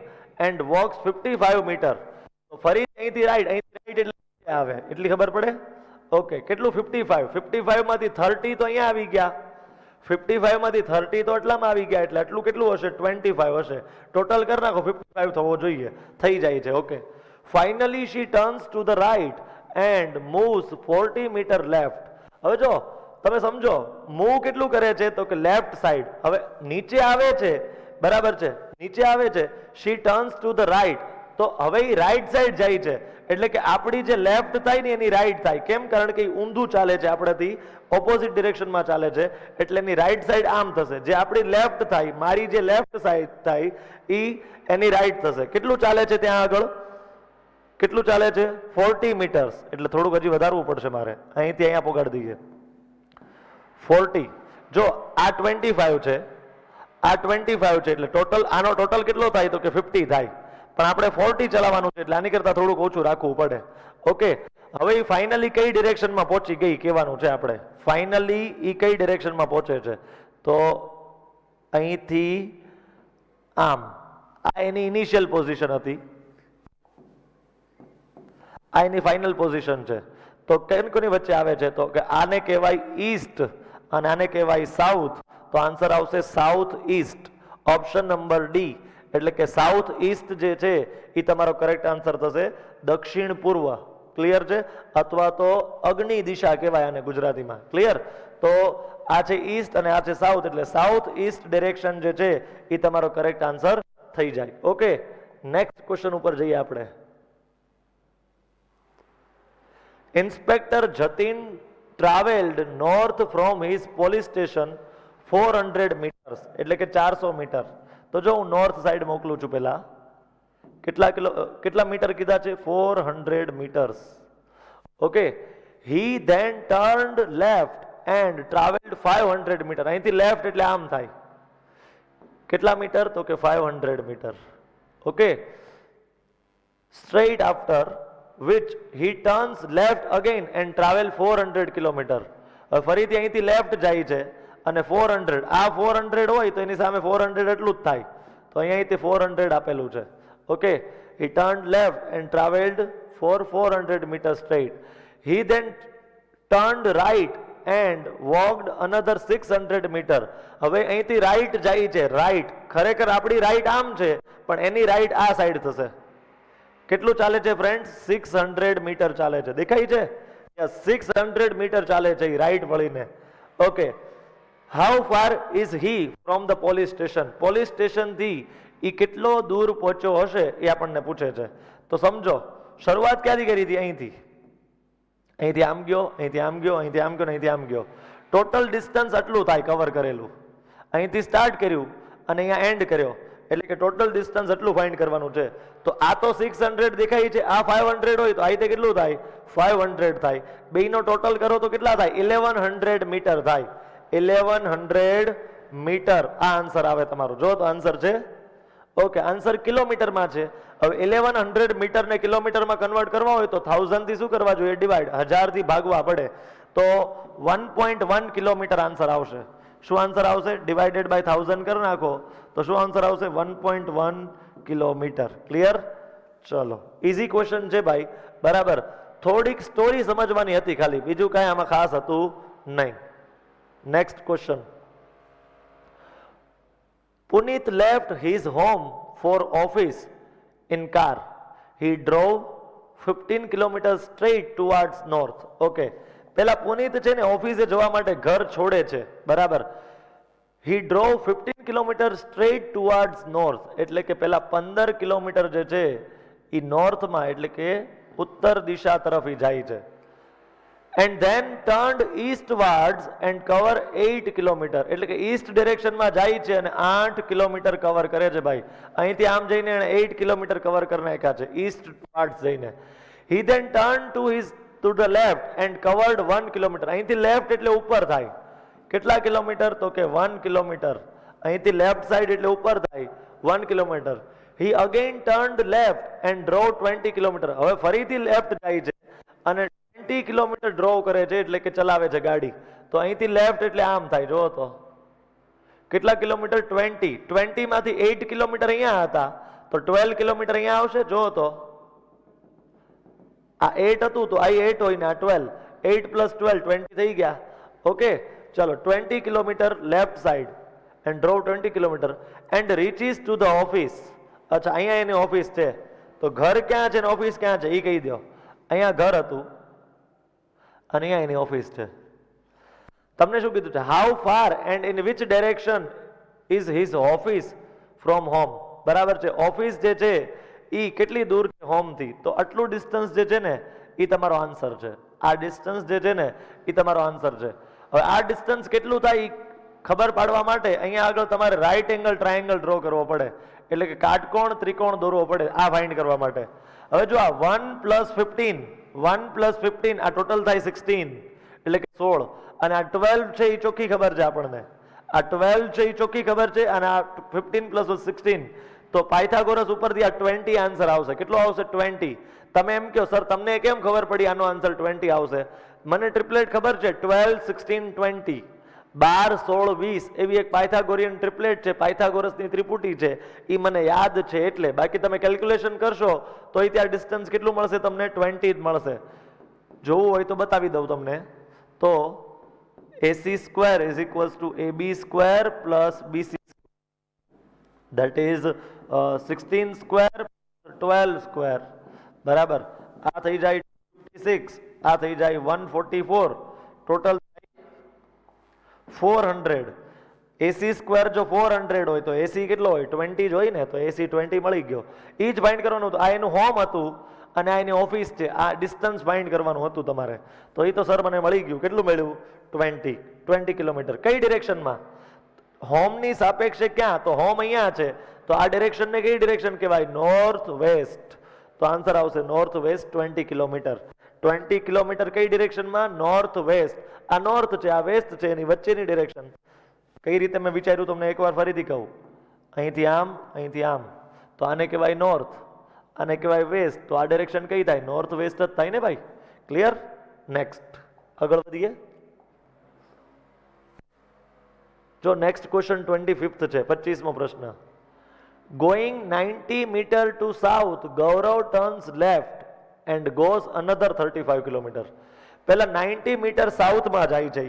and walks 55 metre. ફરી અહીંથી રાઈટ એટલે આવે એટલી ખબર પડે? ઓકે, કેટલું? 55. 55 માંથી 30 તો અહીંયા આવી ગયા, 55 માંથી 30 તો એટલામાં આવી ગયા, એટલે આટલું કેટલું હશે? 25 હશે. ટોટલ કરી નાખો, 55 થવો જોઈએ, થઈ જાય છે. Okay, finally she turns to the right and moves 40 metre left. હવે જો તમે સમજો મૂવ કેટલું કરે છે? તો કે લેફ્ટ સાઈડ. હવે નીચે આવે છે, બરાબર છે, નીચે આવે છે. શી ટર્ન્સ ટુ ધ રાઈટ, તો હવે એ રાઈટ સાઈડ જાય છે, એટલે કે આપણી જે લેફ્ટ થાય ને એની રાઈટ થાય. કેમ? કારણ કે ઊંધું ચાલે છે, આપણાથી ઓપોઝિટ ડિરેક્શનમાં ચાલે છે, એટલે એની રાઈટ સાઈડ આમ થશે. જે આપણી લેફ્ટ થાય, મારી જે લેફ્ટ સાઈડ થાય એ એની રાઈટ થશે. કેટલું ચાલે છે ત્યાં આગળ? કેટલું ચાલે છે? 40 મીટર્સ. એટલે થોડુંક હજી વધારવું પડશે મારે, અહીંથી અહીંયા પોગાડી દઈએ. 40. જો આ 25 છે, આ 25 છે, એટલે ટોટલ આનો ટોટલ કેટલો થાય? તો કે 50 થાય. પણ આપણે 40 ચલાવવાનું છે, એટલે આની કરતા થોડુંક ઓછું રાખવું પડે. ઓકે, હવે એ ફાઇનલી કઈ ડિરેક્શનમાં પહોંચી ગઈ કહેવાનું છે આપણે. ફાઇનલી એ કઈ ડિરેક્શનમાં પહોંચે છે? તો અહીંથી આમ. આ એની ઇનિશિયલ પોઝિશન હતી, આ એની ફાઇનલ પોઝિશન છે. તો કોની વચ્ચે આવે છે? તો કે આને કહેવાય ઈસ્ટ અને આને કહેવાય સાઉથ. તો આન્સર આવશે south East, option number D. એટલે કે સાઉથ ઈસ્ટ જે છે એ તમારો કરેક્ટ આન્સર થશે. દક્ષિણ પૂર્વ, ક્લિયર છે? અથવા તો અગ્નિ દિશા કહેવાય આને ગુજરાતીમાં, ક્લિયર? તો આ છે ઈસ્ટ અને આ છે સાઉથ, એટલે સાઉથ ઈસ્ટ ડિરેક્શન જે છે એ તમારો કરેક્ટ આન્સર થઈ જાય. ઓકે, નેક્સ્ટ ક્વેશ્ચન ઉપર જઈએ આપણે. Inspector Jatin travelled north from his police station 400 metres, એટલે કે 400 મીટર. તો જો હું નોર્થ સાઈડ મોકલું છું, પહેલા કેટલા મીટર કીધા છે? 400 metres. Okay, he then turned left and travelled 500 metre. અહીંથી લેફ્ટ એટલે આમ થાય. કેટલા મીટર? તો કે 500 metre. Okay, straight after which he turns left again and travel 400 kilometre. ફરીથી અહીંથી લેફ્ટ જાય છે અને 400, આ 400 હોય તો એની સામે 400 એટલું જ થાય. તો અહીંયાથી 400 આપેલું છે. Okay, he turned left and traveled for 400 meters straight. He then turned right and walked another 600 meter. હવે અહીંથી રાઈટ જાય છે, રાઈટ. ખરેખર આપણી રાઈટ આમ છે પણ એની રાઈટ આ સાઈડ થશે. કેટલું ચાલે છે ફ્રેન્ડ? 600 મીટર ચાલે છે. દેખાય છે? 600 મીટર ચાલે છે રાઈટ વળીને. Okay, how far is he from the police station? Police station થી એ કેટલો દૂર પહોંચ્યો હશે એ આપણને પૂછે છે. તો સમજો શરૂઆત ક્યાંથી કરી હતી? અહીંથી. અહીંથી આમ ગયો, અહીંથી આમ ગયો, અહીંથી આમ ગયો, અહીંથી આમ ગયો. ટોટલ ડિસ્ટન્સ આટલું થાય કવર કરેલું. અહીંથી સ્ટાર્ટ કર્યું અને અહીંયા એન્ડ કર્યો, એટલે કે ટોટલ ડિસ્ટન્સ એટલું ફાઇન્ડ કરવાનું છે. તો આ તો 600 દેખાય છે, આ 500 હોય તો આ રીતે કેટલું થાય? 500 થાય. બેયનો ટોટલ કરો તો કેટલા થાય? 1100 મીટર થાય. 1100 મીટર આ આન્સર આવે તમારો. જો તો આન્સર છે. ઓકે, આન્સર કિલોમીટરમાં છે. હવે 1100 મીટર ને કિલોમીટરમાં કન્વર્ટ કરવા હોય તો 1000 થી શું કરવા જોઈએ? ડિવાઈડ, 1000 થી ભાગવા પડે. તો 1.1 કિલોમીટર આન્સર આવશે. શું આન્સર આવશે? ડિવાઇડેડ બાય 1000 કરી નાખો તો શું આન્સર આવશે? 1.1 કિલોમીટર. ક્લિયર? ચલો, ઇઝી ક્વેશ્ચન છે ભાઈ, બરાબર. થોડીક સ્ટોરી સમજવાની હતી ખાલી, બીજું કાંઈ આમાં ખાસ હતું નહીં. Next question. Puneet left his home for office in car. He drove 15 kilometers straight towards north. Okay. પેલા પુનીત છે ને ઓફિસે જવા માટે ઘર છોડે છે, બરાબર. He drove 15 kilometers straight towards north. એટલે કે પેલા 15 કિલોમીટર જે છે એ નોર્થમાં એટલે કે ઉત્તર દિશા તરફ ઈ જાય છે. And then turned eastwards and cover 8 kilometer. એટલે કે ઈસ્ટ ડિરેક્શનમાં જાય છે અને 8 કિલોમીટર કવર કરે છે ભાઈ. અહીંથી આમ જઈને એને 8 કિલોમીટર કવર કરી નાખ્યા છે ઈસ્ટ ટુવર્ડ્સ જઈને. He then turned to the left and covered 1 kilometer. અહીંથી લેફ્ટ એટલે ઉપર થાય. કેટલા કિલોમીટર? તો કે 1 કિલોમીટર. અહીંથી લેફ્ટ સાઈડ એટલે ઉપર થાય 1 kilometre. He again turned left and drove 20 kilometer. હવે ફરીથી લેફ્ટ જાય છે અને 20 કિલોમીટર ડ્રોવ કરે છે એટલે કે ચલાવે છે ગાડી. તો અહીંથી લેફ્ટ એટલે આમ થાય, જો તો કેટલા કિલોમીટર? 20 માંથી 8 કિલોમીટર અહીંયા હતા તો 12 કિલોમીટર અહીંયા આવશે. જો તો આ 8 હતું તો આ 8 હોય ને આ 12, 8 + 12 20 થઈ ગયા. ઓકે, ચલો 20 kilometre left side and drove 20 kilometre and reaches to the office. અચ્છા, અહીંયા એની ઓફિસ છે. તો ઘર ક્યાં છે ને ઓફિસ ક્યાં છે એ કહી દો. અહીંયા ઘર હતું અને અહીંયા એની ઓફિસ છે. તમને શું કીધું છે? How far and in which direction is his office from home. બરાબર છે. ઓફિસ જે છે એ કેટલી દૂર છે હોમથી? તો આટલું ડિસ્ટન્સ જે છે ને એ તમારો આન્સર છે. આ ડિસ્ટન્સ જે છે ને એ તમારો આન્સર છે. હવે આ ડિસ્ટન્સ કેટલું થાય એ ખબર પાડવા માટે અહીંયા આગળ તમારે રાઈટ એંગલ ટ્રાયેંગલ ડ્રો કરવો પડે. એટલે કે કાટકોણ ત્રિકોણ દોરવો પડે આ ફાઇન્ડ કરવા માટે. હવે જો આ 1 + 15 આ ટોટલ થાય 16 એટલે કે 16 અને આ 12 છે એ ચોખ્ખી ખબર છે આપણને. આ 12 છે એ ચોખ્ખી ખબર છે અને આ 15 + 16 તો પાયથાગોરસ ઉપરથી આ 20 આન્સર આવશે. કેટલો આવશે? 20. તમે એમ કહો સર તમને કેમ ખબર પડી આનો આન્સર 20 આવશે? મને ટ્રિપલેટ ખબર છે 12 16 20 12 16 20 એવી એક પાયથાગોરિયન ટ્રિપલેટ છે, પાયથાગોરસની ત્રિપુટી છે, એ મને યાદ છે એટલે. બાકી તમે કેલ્ક્યુલેશન કરશો તો એ ત્યાં ડિસ્ટન્સ કેટલું મળશે તમને? 20 જ મળશે. જોવું હોય તો બતાવી દઉં તમને. તો AC² = AB² + BC, that is 16² + 12². બરાબર. આ થઈ જાય 56, આ થઈ જાય 144, ટોટલ 400. AC² જો 400 હોય તો AC કેટલો હોય? 20 જ હોય ને. તો AC 20 મળી ગયો. એ જ ફાઇન્ડ કરવાનું હતું. આ એનું હોમ હતું અને આ એની ઓફિસ છે. આ ડિસ્ટન્સ ફાઇન્ડ કરવાનું હતું તમારે. તો એ તો સર મને મળી ગયું. કેટલું મળ્યું? 20 કિલોમીટર. કઈ ડિરેક્શનમાં? હોમની સાપેક્ષે ક્યાં? તો હોમ અહીંયા છે તો આ ડિરેક્શનને કઈ ડિરેક્શન કહેવાય? North west. તો આન્સર આવશે નોર્થ વેસ્ટ 20 કિલોમીટર. 20 કિલોમીટર કઈ ડિરેક્શનમાં? North west. આ નોર્થ છે, આ વેસ્ટ છે, એની વચ્ચેની ડિરેક્શન. કઈ રીતે મેં વિચાર્યું તમને એકવાર ફરીથી કહું. અહીંથી આમ, અહીંથી આમ. તો આને કહેવાય નોર્થ, આને કહેવાય વેસ્ટ. તો આ ડિરેક્શન કઈ થાય? નોર્થ વેસ્ટ જ થાય ને ભાઈ. ક્લિયર? નેક્સ્ટ આગળ વધીએ. જો નેક્સ્ટ ક્વેશ્ચન 25th છે, 25મો પ્રશ્ન. Going 90 meter to south, Gaurav turns left and goes another 35 kilometer. પહેલા 90 મીટર સાઉથમાં જાય છે.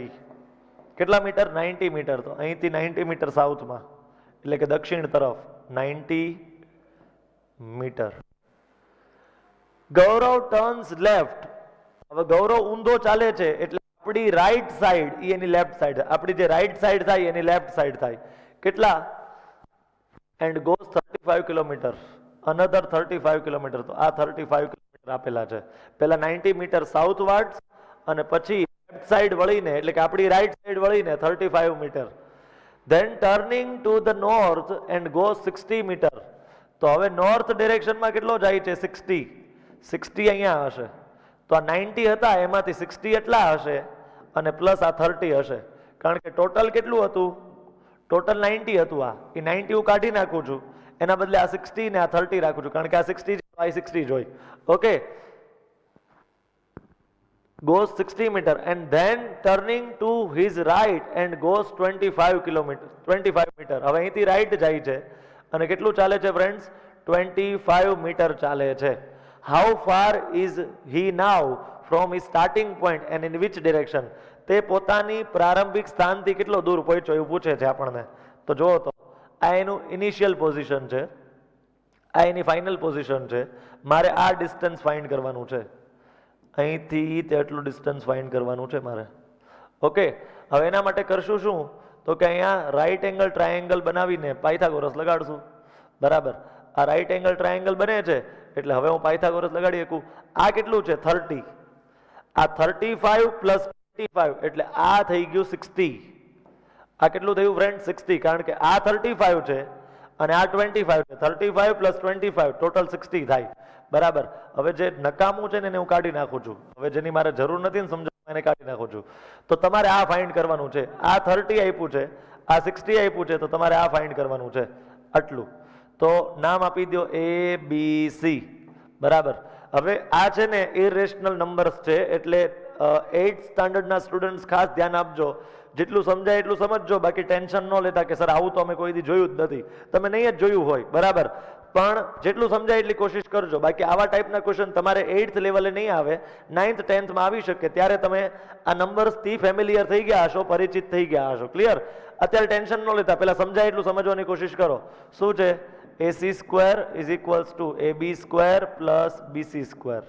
કેટલા મીટર? 90 મીટર. તો અહીંથી 90 મીટર સાઉથમાં એટલે કે દક્ષિણ તરફ 90 મીટર. ગૌરવ ટર્ન્સ લેફ્ટ. હવે ગૌરવ ઊંધો ચાલે છે એટલે આપણી રાઈટ સાઈડ એ એની લેફ્ટ સાઈડ. આપણી જે રાઈટ સાઈડ થાય એની લેફ્ટ સાઈડ થાય. કેટલા? And goes 35 kilometre. Another 35 kilometre. તો આ 35 કિલોમીટર આપેલા છે. પહેલા 90 મીટર સાઉથવર્ડ્સ અને પછી લેફ્ટ સાઈડ વળીને એટલે કે આપણી રાઈટ સાઈડ વળીને 35 metre. Then turning to the north and goes 60 metre. તો હવે નોર્થ ડિરેક્શનમાં કેટલો જાય છે? 60. 60 અહીંયા હશે. તો આ 90 હતા એમાંથી 60 એટલા હશે અને પ્લસ આ 30 હશે. કારણ કે ટોટલ કેટલું હતું? ટોટલ 90 હતું. આ એ 90 હું કાઢી નાખું છું, એના બદલે આ 60 ને આ 30 રાખું છું. કારણ કે આ 60 આ 60 જ હોય. Okay, goes 60 meter and then turning to his right and goes 25 kilometer 25 meter. હવે અહીંથી રાઈટ જાય છે અને કેટલું ચાલે છે ફ્રેન્ડ્સ? 25 મીટર ચાલે છે. How far is he now from his starting point and in which direction? તે પોતાની પ્રારંભિક સ્થાનથી કેટલો દૂર પહોંચ્યો એવું પૂછે છે આપણને. તો જો તો આ એનું ઇનિશિયલ પોઝિશન છે, આ એની ફાઇનલ પોઝિશન છે. મારે આ ડિસ્ટન્સ ફાઇન્ડ કરવાનું છે, અહીંથી તેટલું ડિસ્ટન્સ ફાઇન્ડ કરવાનું છે મારે. ઓકે, હવે એના માટે કરશું શું તો કે અહીંયા રાઈટ એંગલ ટ્રાયેંગલ બનાવીને પાયથાગોરસ લગાડશું. બરાબર, આ રાઈટ એંગલ ટ્રાયેંગલ બને છે એટલે હવે હું પાયથાગોરસ લગાડી શકું. આ કેટલું છે 30, આ 35 પ્લસ 25 એટલે આ થઈ ગયું 60. આ કેટલું થયું ફ્રેન્ડ 60, કારણ કે આ 35 છે અને આ 25 છે. 35 પ્લસ 25 ટોટલ 60 થાય. બરાબર, હવે જે નકામું છે ને એને હું કાઢી નાખું છું. હવે જેની મારે જરૂર નથી ને સમજવા એને કાઢી નાખું છું. તો તમારે આ ફાઇન્ડ કરવાનું છે. આ 30 આપ્યું છે, આ 60 આપ્યું છે, તો તમારે આ ફાઇન્ડ કરવાનું છે આટલું. તો નામ આપી દો ABC. બરાબર, હવે આ છે ને ઇરેશનલ નંબર્સ છે એટલે 8th સ્ટાન્ડર્ડના સ્ટુડન્ટ્સ ખાસ ધ્યાન આપજો. જેટલું સમજાય એટલું સમજજો, બાકી ટેન્શન ન લેતા કે સર આવું તો અમે કોઈ દી જોયું જ નથી. તમે નહીં જ જોયું હોય, બરાબર, પણ જેટલું સમજાય એટલી કોશિશ કરજો. બાકી આવા ટાઈપના ક્વેશ્ચન તમારે 8th લેવલે નહીં આવે, 9th 10th માં આવી શકે. ત્યારે તમે આ નંબર્સથી ફેમિલિયર થઈ ગયા હશો, પરિચિત થઈ ગયા હશો. ક્લિયર? અત્યારે ટેન્શન ન લેતા, પહેલા સમજાય એટલું સમજવાની કોશિશ કરો. શું છે? AC² is equals to AB² plus BC².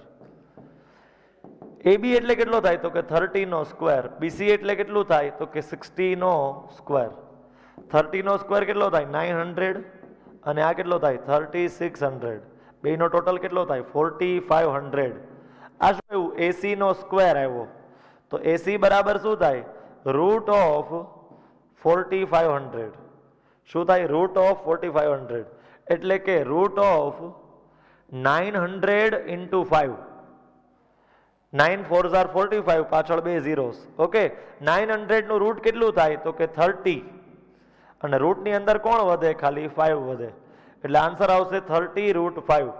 AB એટલે કેટલો થાય તો કે 30 નો સ્ક્વેર. BC એટલે કેટલું થાય તો કે 60 નો સ્ક્વેર. 30 નો સ્ક્વેર કેટલો થાય 900 અને આ કેટલો થાય 3600. બેનો ટોટલ કેટલો થાય 4500. આ શું આવ્યું? AC નો સ્ક્વેર આવ્યો. તો AC બરાબર શું થાય? Root of 4500. શું થાય? રૂટ ઓફ 4500 એટલે કે root of 900 into 5. 9 4s are 45, પાછળ 2 zeros. ઓકે, 900 નું રૂટ કેટલું થાય તો કે 30 અને રૂટની અંદર કોણ વધે? ખાલી 5 વધે. એટલે આન્સર આવશે 30 રૂટ 5.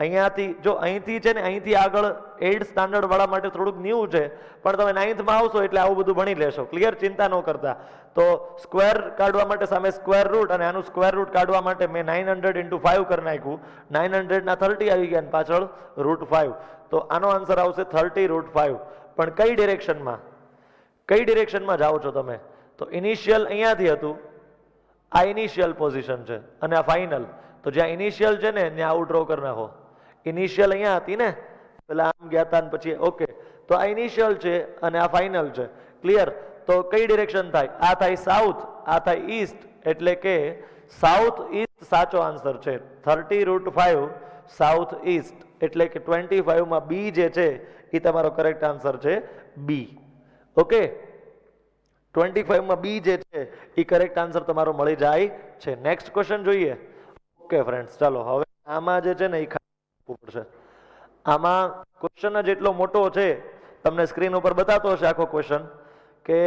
અહીંયાથી જો અહીંથી છે ને અહીંથી આગળ 8th સ્ટાન્ડર્ડ વાળા માટે થોડુંક ન્યૂ છે, પણ તમે 9th માં આવશો એટલે આવું બધું ભણી લેશો. ક્લિયર? ચિંતા ન કરતા. તો સ્ક્વેર કાઢવા માટે સામે સ્ક્વેર રૂટ અને આનું સ્ક્વેર રૂટ કાઢવા માટે મેં 900 ઇન્ટુ 5 કરી નાખ્યું. 900 ના 30 આવી ગયા અને પાછળ રૂટ 5. તો આનો આન્સર આવશે 30 રૂટ 5. પણ કઈ ડિરેક્શનમાં? કઈ ડિરેક્શનમાં જાઓ છો તમે? તો ઇનિશિયલ અહીંયાથી હતું, આ ઇનિશિયલ પોઝિશન છે અને આ ફાઇનલ. તો જ્યાં ઇનિશિયલ છે ને ત્યાં આવું ડ્રો કરી નાખો. ઇનિશિયલ અહીંયા હતી ને, પેલા આમ ગયા હતા ને પછી. ઓકે, તો આ ઇનિશિયલ છે અને આ ફાઇનલ છે. ક્લિયર? તો કઈ ડિરેક્શન થાય? આ થાય સાઉથ, આ થાય ઈસ્ટ, એટલે કે સાઉથ ઈસ્ટ સાચો આન્સર છે. 30 રૂટ 5 સાઉથ ઈસ્ટ, એટલે કે 25 માં બી જે છે એ તમારો કરેક્ટ આન્સર છે બી. ઓકે, 25 માં બી જે છે એ કરેક્ટ આન્સર તમારો મળી જાય છે. નેક્સ્ટ ક્વેશ્ચન જોઈએ. ઓકે ફ્રેન્ડ્સ, ચાલો હવે આમાં જે છે ને એ પડશે. આમાં ક્વેશ્ચન જ એટલો મોટો છે, તમને સ્ક્રીન ઉપર બતાતો હશે આખો ક્વેશ્ચન, કે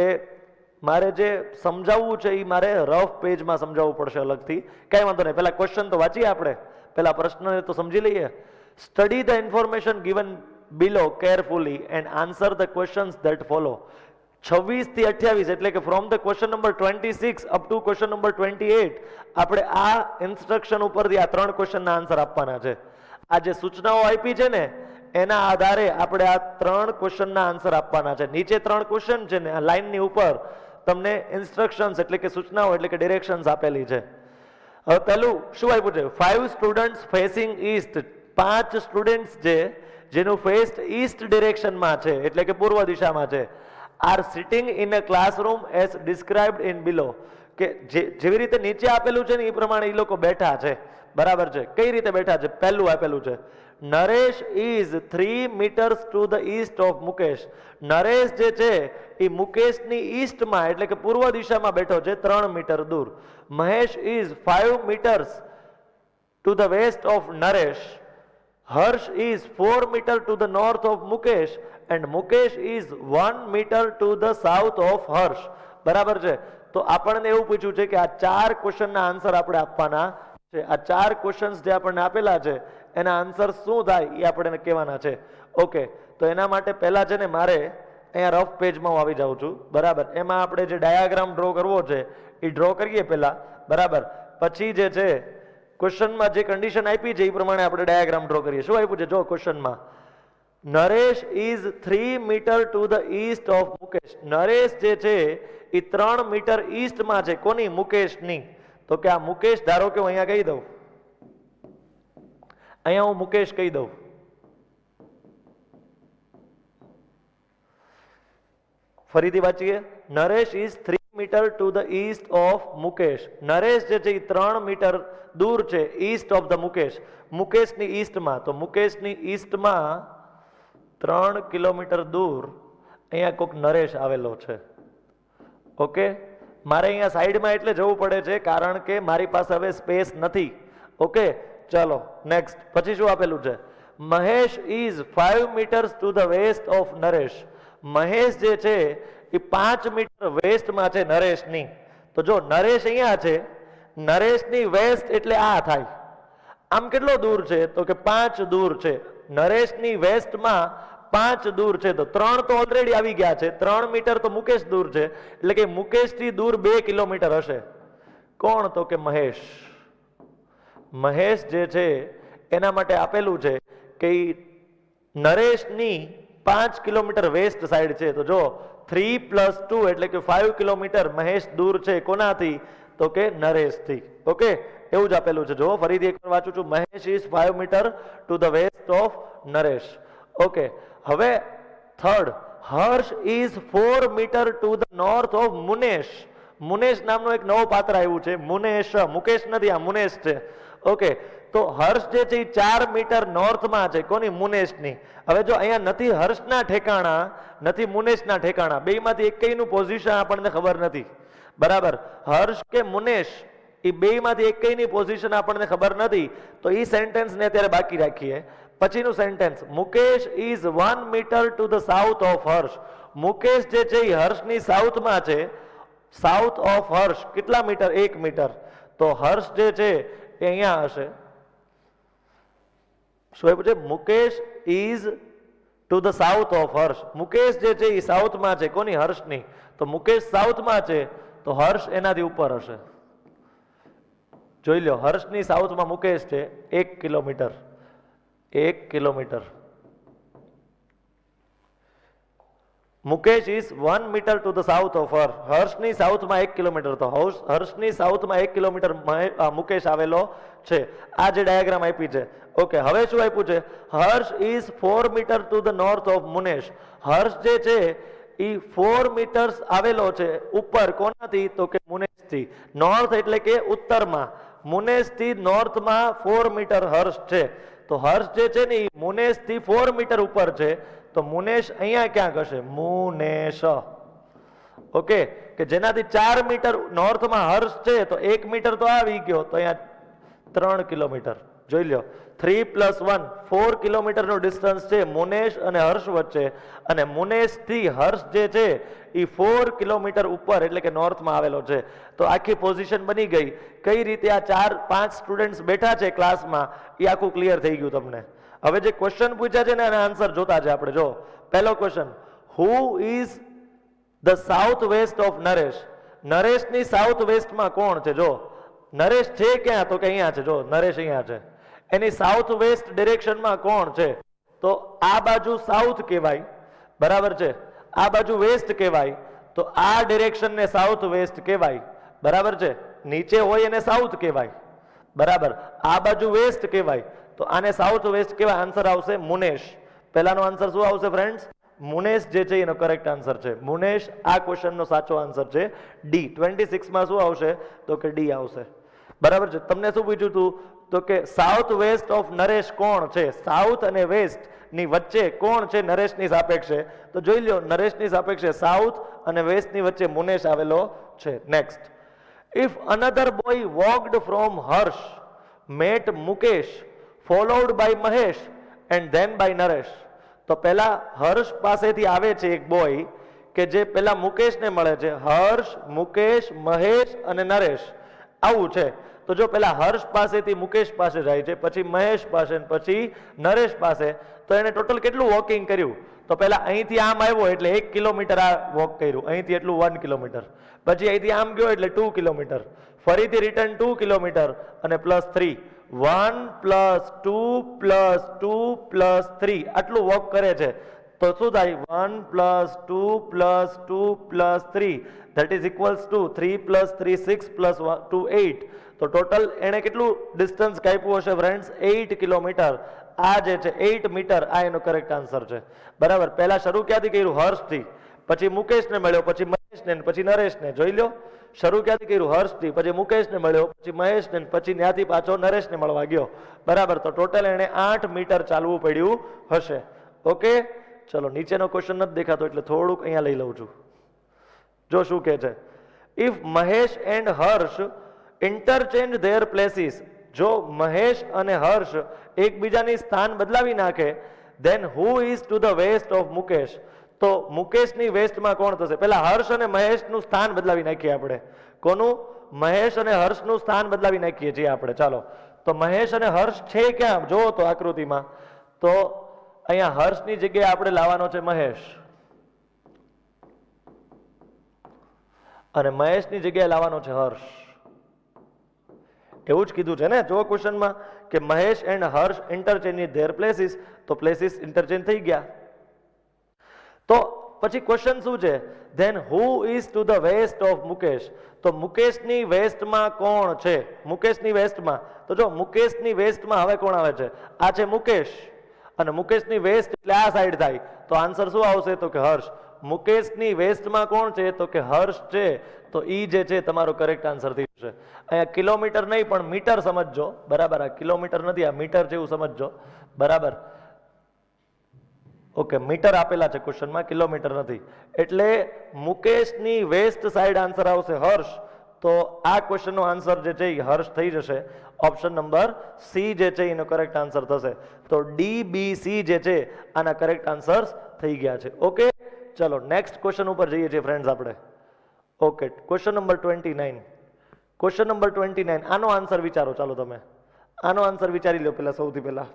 મારે જે સમજાવવું છે એ મારે રફ પેજમાં સમજાવવું પડશે અલગથી. કઈ વાંધો નહીં, પહેલા ક્વેશ્ચન તો વાંચીએ આપણે, પહેલા પ્રશ્નને તો સમજી લઈએ. Study the information given below carefully and answer the questions that follow. 26 થી 28 એટલે કે from the question number 26 up to question number 28 આપણે આ ઇન્સ્ટ્રક્શન ઉપરથી આ 3 ક્વેશ્ચનના આન્સર આપવાના છે. આ જે સૂચનાઓ આપી છે ને એના આધારે આપણે આ 3 ક્વેશ્ચનના આન્સર આપવાના છે. નીચે 3 ક્વેશ્ચન છે ને આ લાઈનની ઉપર તમને ઇન્સ્ટ્રક્શન્સ એટલે કે સૂચનાઓ એટલે કે ડિરેક્શન્સ આપેલી છે. હવે પહેલું શું આપ્યું છે? 5 સ્ટુડન્ટ્સ ફેસિંગ ઈસ્ટ. 5 સ્ટુડન્ટ્સ છે જેનું ફેસ ઈસ્ટ ડિરેક્શનમાં છે એટલે કે પૂર્વ દિશામાં છે. Are sitting in a classroom as described in below. કે જેવી રીતે નીચે આપેલું છે ને એ પ્રમાણે એ લોકો બેઠા છે. બરાબર છે? કઈ રીતે બેઠા છે? પહેલું આપેલું છે Naresh is 3 meters to the east of Mukesh. Naresh જે છે એ મુકેશની ઈસ્ટમાં એટલે કે પૂર્વ દિશામાં બેઠો છે 3 મીટર દૂર. Mahesh is 5 meters to the west of Naresh. Harsh is 4 meter to the north of Mukesh and Mukesh is 1 meter to the south of Harsh. બરાબર છે? તો આપણને એવું પૂછ્યું છે કે આ 4 ક્વેશ્ચનના આન્સર આપણે આપવાના છે. આ 4 ક્વેશ્ચન્સ જે આપણને આપેલા છે એના આન્સર શું થાય એ આપણે કહેવાના છે. ઓકે, તો એના માટે પહેલા છે ને મારે અહીંયા રફ પેજમાં હું આવી જાઉં છું. બરાબર, એમાં આપણે જે ડાયાગ્રામ ડ્રો કરવો છે એ ડ્રો કરીએ પહેલા. બરાબર, પછી જે છે ક્વેશ્ચનમાં જે કન્ડિશન આપી છે એ પ્રમાણે આપણે ડાયાગ્રામ ડ્રો કરીએ. શું આપ્યું છે જો ક્વેશ્ચનમાં? Naresh is 3 meter to the east of Mukesh. Naresh જે છે એ 3 મીટર ઈસ્ટમાં છે. કોની? મુકેશની. તો કે આ મુકેશ, ધારો કે હું અહીંયા કહી દઉં, અહીંયા હું મુકેશ કહી દઉં, ફરીથી વાંચીએ, Naresh is 3 metre to the east of Mukesh. Naresh જે છે એ 3 મીટર દૂર છે ઈસ્ટ ઓફ ધ મુકેશ, મુકેશની ઈસ્ટમાં. તો મુકેશની ઈસ્ટમાં 3 કિલોમીટર દૂર અહીંયા કોઈક નરેશ આવેલો છે. ઓકે, મારે અહીંયા સાઈડમાં એટલે જવું પડે છે કારણ કે મારી પાસે હવે સ્પેસ નથી. ઓકે, ચાલો નેક્સ્ટ. પછી શું આપેલું છે? Mahesh is 5 metres to the west of Naresh. Mahesh જે છે એ 5 મીટર વેસ્ટમાં છે નરેશની. તો જો નરેશ અહીંયા છે, નરેશની વેસ્ટ એટલે આ થાય. આમ કેટલો દૂર છે? તો કે 5 દૂર છે. નરેશની વેસ્ટમાં 5 દૂર છે, તો 3 તો ઓલરેડી આવી ગયા છે. 3 મીટર તો મુકેશ દૂર છે, એટલે કે મુકેશથી દૂર 2 કિલોમીટર હશે. કોણ? તો કે મહેશ. મહેશ જે છે એના માટે આપેલું છે કે નરેશની 5 કિલોમીટર વેસ્ટ સાઈડ છે. તો જો 3 + 2 એટલે કે 5 કિલોમીટર મહેશ દૂર છે. કોનાથી? તો કે નરેશથી. ઓકે, એવું જ આપેલું છે. જો ફરીથી એકવાર વાંચું છું, Mahesh is 5 metre to the west of Naresh. Okay, હવે third, Harsh is 4 metre to the north of Munesh. Munesh નામનું એક નવો પાત્ર આવ્યું છે, મુનેશ. મુકેશ નથી, આ મુનેશ છે. ઓકે, તો હર્ષ જે છે એ 4 મીટર નોર્થમાં છે. કોની? મુનેશની. હવે જો અહીંયા નથી હર્ષના ઠેકાણા, નથી મુનેશના ઠેકાણા, બેમાંથી એકઈનું પોઝિશન આપણને ખબર નથી. બરાબર, હર્ષ કે મુનેશ એ બેમાંથી એકઈની પોઝિશન આપણને ખબર નથી. તો એ સેન્ટેન્સને અત્યારે બાકી રાખીએ. પછીનું sentence, Mukesh is 1 metre to the south of Harsh. Mukesh જે છે એ હર્ષની સાઉથમાં છે. સાઉથ ઓફ હર્ષ કેટલા મીટર? 1 મીટર. તો હર્ષ જે છે એ અહીંયા હશે. શું આપ્યું છે? Mukesh is to the south of Harsh. Mukesh જે છે એ સાઉથમાં છે. કોની? હર્ષની. તો મુકેશ સાઉથમાં છે, તો હર્ષ એનાથી ઉપર હશે. જોઈ લો, હર્ષની સાઉથમાં મુકેશ છે 1 kilometre. 1 kilometre. Mukesh is 1 metre to the south of Harsh. હર્ષની સાઉથમાં 1 કિલોમીટર. તો હર્ષની સાઉથમાં 1 કિલોમીટર મુકેશ આવેલો છે. આ જે ડાયાગ્રામ આપી છે. ઓકે, હવે શું આપ્યું છે? Harsh is 4 metre to the north of Munesh. Harsh જે છે એ 4 મીટર્સ આવેલો છે ઉપર. કોનાથી? તો કે મુનેશથી. નોર્થ એટલે કે ઉત્તરમાં. મુનેશથી નોર્થમાં 4 મીટર હર્ષ છે. તો હર્ષ જે છે ને એ મુનેશથી 4 મીટર ઉપર છે. તો મુનેશ અહીંયા ક્યાંક હશે, મુનેશ. ઓકે, કે જેનાથી 4 મીટર નોર્થમાં હર્ષ છે, તો 1 મીટર તો આવી ગયો. તો અહીંયા 3 કિલોમીટર. જોઈ લો, 3 + 1 4 કિલોમીટરનું ડિસ્ટન્સ છે મુનેશ અને હર્ષ વચ્ચે. અને મુનેશથી હર્ષ જે છે એ 4 કિલોમીટર ઉપર એટલે કે નોર્થમાં આવેલો છે. તો આખી પોઝિશન બની ગઈ. કઈ રીતે આ 4-5 સ્ટુડન્ટ્સ બેઠા છે ક્લાસમાં એ આખું ક્લિયર થઈ ગયું તમને. હવે જે ક્વેશ્ચન પૂછ્યા છે ને એના આન્સર જોતા છે આપણે. જો પહેલો ક્વેશ્ચન, who is the south west of Naresh. નરેશની સાઉથ વેસ્ટમાં કોણ છે? જો નરેશ છે ક્યાં? તો કે અહીંયા છે. જો નરેશ અહીંયા છે. એની સાઉથ વેસ્ટ ડિરેક્શનમાં કોણ છે? તો આ બાજુ સાઉથ કહેવાય. બરાબર છે, આ બાજુ વેસ્ટ કહેવાય. તો આ ડિરેક્શનને સાઉથ વેસ્ટ કહેવાય. બરાબર છે, નીચે હોય એને સાઉથ કહેવાય. બરાબર, આ બાજુ વેસ્ટ કહેવાય. તો આને સાઉથ વેસ્ટ કહેવાય. આન્સર આવશે મુનેશ. પહેલાનો આન્સર શું આવશે ફ્રેન્ડ્સ? મુનેશ જે છે એનો કરેક્ટ આન્સર છે. મુનેશ આ ક્વેશ્ચનનો સાચો આન્સર છે. ડી. 26માં શું આવશે? તો કે ડી આવશે. બરાબર છે. તમને શું પૂછ્યું હતું? તો કે સાઉથ વેસ્ટ ઓફ નરેશ કોણ છે? સાઉથ અને વેસ્ટ ની વચ્ચે કોણ છે નરેશની સાપેક્ષે? તો જોઈ લો, નરેશની સાપેક્ષે સાઉથ અને વેસ્ટની વચ્ચે મુનેશ આવેલો છે. Next, if another boy walked from Harsh met Mukesh followed by Mahesh and then by Naresh. તો પહેલા હર્ષ પાસેથી આવે છે એક બોય કે જે પહેલા મુકેશને મળે છે. હર્ષ, મુકેશ, મહેશ અને નરેશ આવું છે. તો જો પહેલા હર્ષ પાસેથી મુકેશ પાસે જાય છે, પછી મહેશ પાસે, પછી નરેશ પાસે. તો એને ટોટલ કેટલું વોકિંગ કર્યું? તો પહેલા અહીંથી આમ આવ્યો એટલે 1 કિલોમીટર આ વોક કર્યું. અહીંથી એટલું 1 કિલોમીટર. પછી અહીંથી આમ ગયો એટલે 2 કિલોમીટર. ફરીથી રિટર્ન 2 કિલોમીટર અને +3. 1 + 2 + 2 + 3 આટલું વોક કરે છે. તો શું થાય 1 + 2 + 2 + 3 that is equals to 3 + 3 6 + 2 8. તો ટોટલ એને કેટલું ડિસ્ટન્સ કાપ્યું હશે ફ્રેન્ડ્સ 8 કિલોમીટર. આ જે છે 8 મીટર, આ એનો કરેક્ટ આન્સર છે. બરાબર. પહેલા શરૂ ક્યાંથી કર્યું? હર્ષથી, પછી મુકેશને મળ્યો, પછી મહેશને, પછી નરેશને. જોઈ લો, શરૂ ક્યાંથી કર્યું? હર્ષથી, પછી મુકેશને મળ્યો, પછી મહેશને, પછી ત્યાંથી પાછો નરેશને મળવા ગયો. બરાબર. તો ટોટલ એને 8 મીટર ચાલવું પડ્યું હશે. ઓકે, ચલો નીચેનો ક્વેશ્ચન નથી દેખાતો એટલે થોડુંક અહીંયા લઈ લઉં છું. જો શું કહે છે, if Mahesh and Harsh interchange their places, જો મહેશ અને હર્ષ એકબીજાની સ્થાન બદલાવી નાખે, then who is to the west of Mukesh. તો મુકેશની વેસ્ટમાં કોણ થશે? પેલા હર્ષ અને મહેશનું સ્થાન બદલાવી નાખીએ આપણે. કોનું? મહેશ અને હર્ષનું સ્થાન બદલાવી નાખીએ છીએ આપણે. ચાલો, તો મહેશ અને હર્ષ છે ક્યાં? જો તો આકૃતિમાં, તો અહીંયા હર્ષની જગ્યાએ આપણે લાવવાનો છે મહેશ, અને મહેશની જગ્યાએ લાવવાનો છે હર્ષ. એવું જ કીધું છે ને જો ક્વેશ્ચનમાં કે Mahesh and Harsh interchange their places, તો પ્લેસીસ ઇન્ટરચેન્જ થઈ ગયા. તો પછી ક્વેશ્ચન શું છે? Then who is to the west of Mukesh. તો મુકેશની વેસ્ટમાં કોણ છે? મુકેશની વેસ્ટમાં, તો જો મુકેશની વેસ્ટમાં હવે કોણ આવે છે? આ છે મુકેશ, અને મુકેશની વેસ્ટ એટલે આ સાઈડ થાય. તો આન્સર શું આવશે? તો કે હર્ષ. મુકેશની વેસ્ટમાં કોણ છે? તો કે હર્ષ છે. તો ઈ જે છે તમારો કરેક્ટ આન્સર થઈ જશે. અહીંયા કિલોમીટર નહીં પણ મીટર સમજજો. બરાબર. આ કિલોમીટર નથી, આ મીટર જેવું સમજજો. બરાબર. ઓકે, મીટર આપેલા છે ક્વેશ્ચનમાં, કિલોમીટર નથી. એટલે મુકેશની વેસ્ટ સાઈડ આન્સર આવશે હર્ષ. તો આ ક્વેશ્ચનનો આન્સર જે છે એ હર્ષ થઈ જશે. ઓપ્શન નંબર સી જે છે એનો કરેક્ટ આન્સર થશે. તો ડી, બી, સી જે છે આના કરેક્ટ આન્સર્સ થઈ ગયા છે. ઓકે, ચલો નેક્સ્ટ ક્વેશ્ચન ઉપર જઈએ છીએ ફ્રેન્ડ્સ આપણે. Okay, question number 29. Question number 29, આનો આન્સર વિચારો. ચાલો તમે આનો આન્સર વિચારી લો પેલા, સૌથી પહેલા.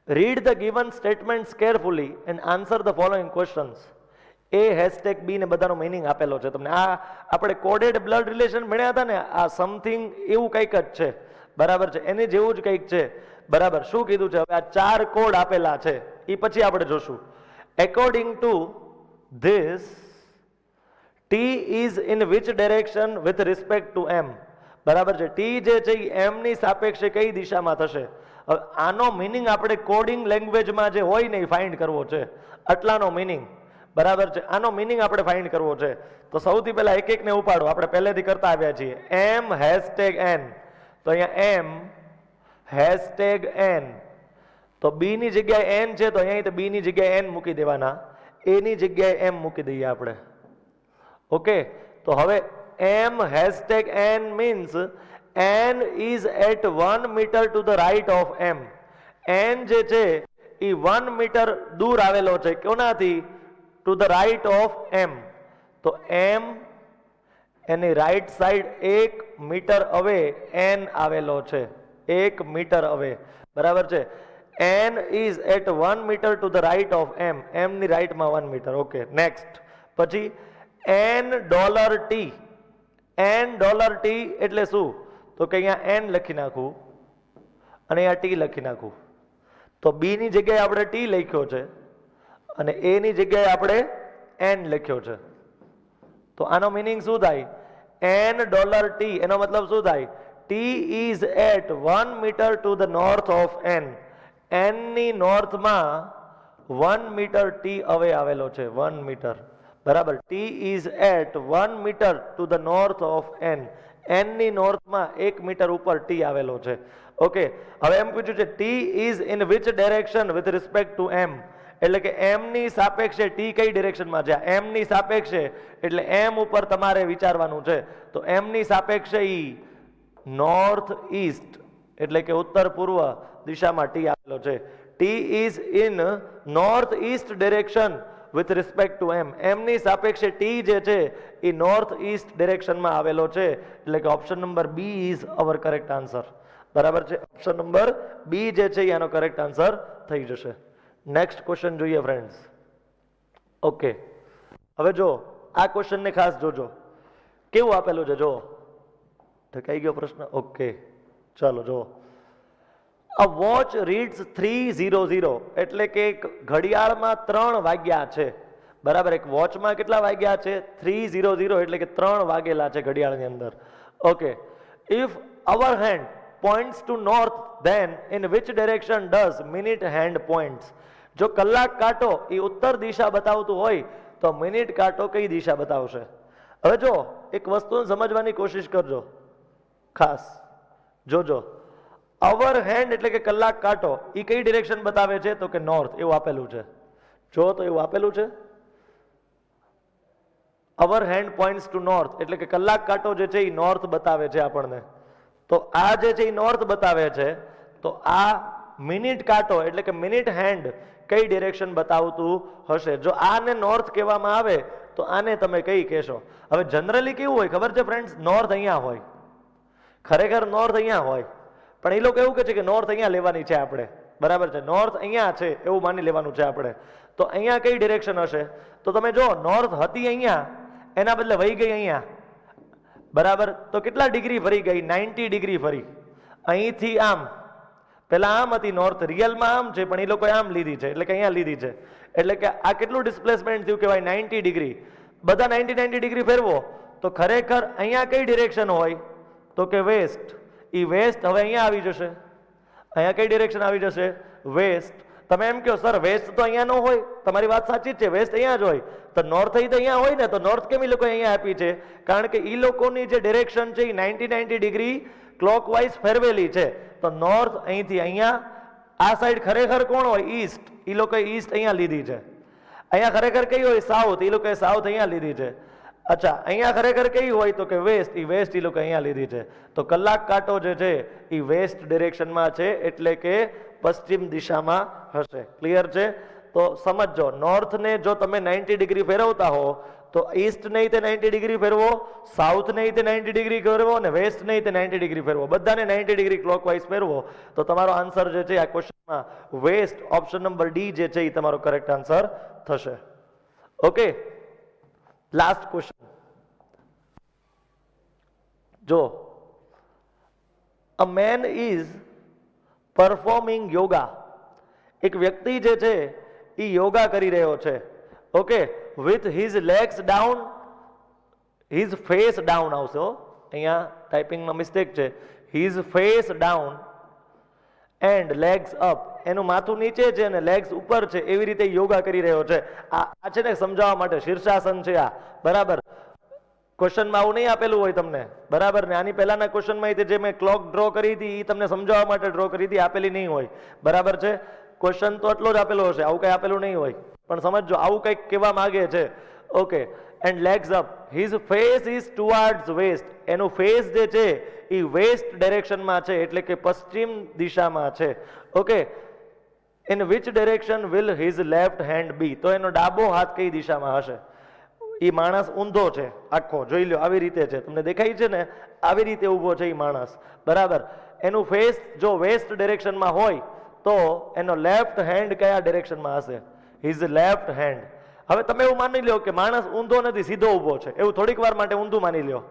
Read the given statements carefully and answer the following questions. A hashtag B ને બધાનો મીનિંગ આપેલો છે તમને. આ આપણે કોડેડ બ્લડ રિલેશન ભણ્યા હતા ને, આ સમથિંગ એવું કંઈક જ છે. બરાબર છે, એની જેવું જ કંઈક છે. બરાબર. શું કીધું છે? હવે આ 4 કોડ આપેલા છે, એ પછી આપણે જોશું. According to this, T is in which direction with respect to M. બરાબર છે. ટી જે છે એ એમ ની સાપેક્ષે કઈ દિશામાં થશે? હવે આનો મિનિંગ આપણે કોડિંગ લેંગ્વેજમાં જે હોય ને એ ફાઇન્ડ કરવો છે. આટલાનો મિનિંગ. બરાબર છે. આનો મિનિંગ આપણે ફાઇન્ડ કરવો છે. તો સૌથી પહેલા એક એકને ઉપાડો. આપણે પહેલેથી કરતા આવ્યા છીએ. એમ હેશટેગ એન. તો અહીંયા એમ હેશટેગ એન. તો બી ની જગ્યાએ એન છે, તો અહીંયા બી ની જગ્યાએ એન મૂકી દેવાના. એ ની જગ્યાએ એમ મૂકી દઈએ આપણે. ઓકે, તો હવે M hashtag N means n is at 1 meter to the right of m. n જે છે એ 1 મીટર દૂર આવેલો છે કોનાથી? To the right of m. તો m એની right side 1 metre away n આવેલો છે. 1 મીટર અવે. બરાબર છે. n is at 1 meter to the right of m. m ની રાઈટમાં 1 મીટર. Okay, next. પછી $n. $n એટલે શું? તો કે અહીંયા એન લખી નાખું અને અહીંયા ટી લખી નાખું. તો બી ની જગ્યાએ આપણે ટી લખ્યો છે અને એ ની જગ્યાએ આપણે એન લખ્યો છે. તો આનો મિનિંગ શું થાય? $n. એનો મતલબ શું થાય? T is at 1 metre to the north of N. N ની નોર્થમાં 1 મીટર ટી અવે આવેલો છે. 1 મીટર. બરાબર. T is at 1 metre to the north of N. N ની નોર્થમાં 1 મીટર ઉપર ટી આવેલો છે. ઓકે, હવે એમ પૂછ્યું છે T is in which direction with respect to M. એટલે કે એમ ની સાપેક્ષે ટી કઈ ડિરેક્શનમાં છે? એમ ની સાપેક્ષે એટલે એમ ઉપર તમારે વિચારવાનું છે. તો એમ ની સાપેક્ષે ઈ નોર્થ ઈસ્ટ એટલે કે ઉત્તર પૂર્વ દિશામાં ટી આવેલો છે. T is in north east direction with respect to M. M ની સાપેક્ષે ટી જે છે એ નોર્થ ઈસ્ટ ડિરેક્શનમાં આવેલો છે. એટલે કે option number B is our correct answer. બરાબર છે. ઓપ્શન નંબર બી જે છે એનો કરેક્ટ આન્સર થઈ જશે. નેક્સ્ટ ક્વેશ્ચન જોઈએ ફ્રેન્ડ્સ. ઓકે, હવે જો આ ક્વેશ્ચનને ખાસ જોજો કેવું આપેલું છે. જો ઠકાઈ ગયો પ્રશ્ન? ઓકે, ચાલો જો. અ વોચ રીડ્સ 3:00 એટલે કે એક ઘડિયાળમાં 3 વાગ્યા છે. બરાબર, એક વોચમાં કેટલા વાગ્યા છે? 3:00 એટલે કે 3 વાગેલા છે ઘડિયાળની અંદર. Okay, if hour hand points to north then in which direction does minute hand points? જો કલાક કાંટો એ ઉત્તર દિશા બતાવતું હોય તો મિનિટ કાંટો કઈ દિશા બતાવશે? હવે જો એક વસ્તુને સમજવાની કોશિશ કરજો ખાસ, જોજો. અવર હેન્ડ એટલે કે કલાક કાંટો એ કઈ ડિરેક્શન બતાવે છે? તો કે નોર્થ, એવું આપેલું છે. જો તો એવું આપેલું છે, અવર હેન્ડ પોઇન્ટ્સ ટુ નોર્થ એટલે કે કલાક કાંટો જે છે એ નોર્થ બતાવે છે આપણને. તો આ જે છે એ નોર્થ બતાવે છે, તો આ મિનિટ કાંટો એટલે કે મિનિટ હેન્ડ કઈ ડિરેક્શન બતાવતું હશે? જો આને નોર્થ કહેવામાં આવે તો આને તમે કઈ કહેશો? હવે જનરલી કેવું હોય ખબર છે ફ્રેન્ડ્સ? નોર્થ અહીંયા હોય, ખરેખર નોર્થ અહીંયા હોય, પણ એ લોકો એવું કહે છે કે નોર્થ અહીંયા લેવાની છે આપણે. બરાબર છે, નોર્થ અહીંયા છે એવું માની લેવાનું છે આપણે. તો અહીંયા કઈ ડિરેક્શન હશે? તો તમે જો નોર્થ હતી અહીંયા, એના બદલે વહી ગઈ અહીંયા. બરાબર, તો કેટલા ડિગ્રી ફરી ગઈ? 90 ડિગ્રી ફરી. અહીંથી આમ, પેલા આમ હતી નોર્થ, રિયલમાં આમ છે પણ એ લોકોએ આમ લીધી છે એટલે કે અહીંયા લીધી છે. એટલે કે આ કેટલું ડિસ્પ્લેસમેન્ટ થયું કહેવાય? 90 ડિગ્રી. બધા 90 ડિગ્રી ફેરવો તો ખરેખર અહીંયા કઈ ડિરેક્શન હોય? તો કે વેસ્ટ. એ વેસ્ટ હવે અહીંયા આવી જશે. અહીંયા કઈ ડિરેક્શન આવી જશે? વેસ્ટ. તમે એમ કહો સર વેસ્ટ તો અહીંયા ન હોય. તમારી વાત સાચી જ છે, વેસ્ટ અહીંયા જ હોય. તો નોર્થ તો અહીંયા હોય ને, તો નોર્થ કેમ એ લોકો અહીંયા આપી છે? કારણ કે એ લોકોની જે ડિરેક્શન છે એ 90 ડિગ્રી ક્લોકવાઇઝ ફેરવેલી છે. તો નોર્થ અહીંથી અહીંયા, આ સાઈડ ખરેખર કોણ હોય? ઈસ્ટ. એ લોકોએ ઈસ્ટ અહીંયા લીધી છે. અહીંયા ખરેખર કઈ હોય? સાઉથ. એ લોકોએ સાઉથ અહીંયા લીધી છે. અચ્છા, અહીંયા ખરેખર કઈ હોય? તો કે વેસ્ટ. એ વેસ્ટ એ લોકો અહીંયા લીધી છે. તો કલાક કાંટો જે છે એ વેસ્ટ ડિરેક્શનમાં છે એટલે કે પશ્ચિમ દિશામાં હશે. ક્લિયર છે? તો સમજો, નોર્થને જો તમે 90 ડિગ્રી ફેરવતા હો તો ઈસ્ટ નહીં તે 90 ડિગ્રી ફેરવો, સાઉથ નહીં તે 90 ડિગ્રી ફેરવો, અને વેસ્ટ નહીં તે 90 ડિગ્રી ફેરવો. બધાને 90 ડિગ્રી ક્લોકવાઇઝ ફેરવો. તો તમારો આન્સર જે છે આ ક્વેશ્ચનમાં વેસ્ટ, ઓપ્શન નંબર ડી જે છે એ તમારો કરેક્ટ આન્સર થશે. ઓકે, લાસ્ટ ક્વેશ્ચન જો. અ મેન ઇઝ પરફોર્મિંગ યોગા. એક વ્યક્તિ જે છે એ યોગા કરી રહ્યો છે. Okay, with his legs down, his face down આવશે. અહીંયા ટાઈપિંગમાં મિસ્ટેક છે. His face down and legs up. એનું માથું નીચે છે અને લેગ્સ ઉપર છે. એવી રીતે યોગા કરી રહ્યો છે. આ છે ને સમજાવવા માટે શીર્ષાસન છે આ. બરાબર, ક્વેશ્ચનમાં આવું નહીં આપેલું હોય તમને. બરાબર ને, આની પહેલાના ક્વેશ્ચનમાં જે મેં ક્લોક ડ્રો કરી હતી એ તમને સમજાવવા માટે ડ્રો કરી હતી, આપેલી નહીં હોય. બરાબર છે, ક્વેશ્ચન તો એટલો જ આપેલો હશે, આવું કઈ આપેલું નહીં હોય. પણ સમજો આવું કંઈક કહેવા માંગે છે. Okay, and legs up, his face is towards west. એનું ફેસ જે છે એ વેસ્ટ ડાયરેક્શનમાં છે એટલે કે પશ્ચિમ દિશામાં છે. Okay, in which direction will his left hand be? તો એનો ડાબો હાથ કઈ દિશામાં હશે? એ માણસ ઊંધો છે આખો, જોઈ લો આવી રીતે છે, તમને દેખાય છે ને, આવી રીતે ઊભો છે એ માણસ. બરાબર, એનું ફેસ જો વેસ્ટ ડિરેક્શનમાં હોય તો એનો લેફ્ટ હેન્ડ કયા ડિરેક્શનમાં હશે? His left hand. હવે તમે એવું માની લો કે માણસ ઊંધો નથી, સીધો ઊભો છે. એવું થોડીક વાર માટે ઊંધું માની લો.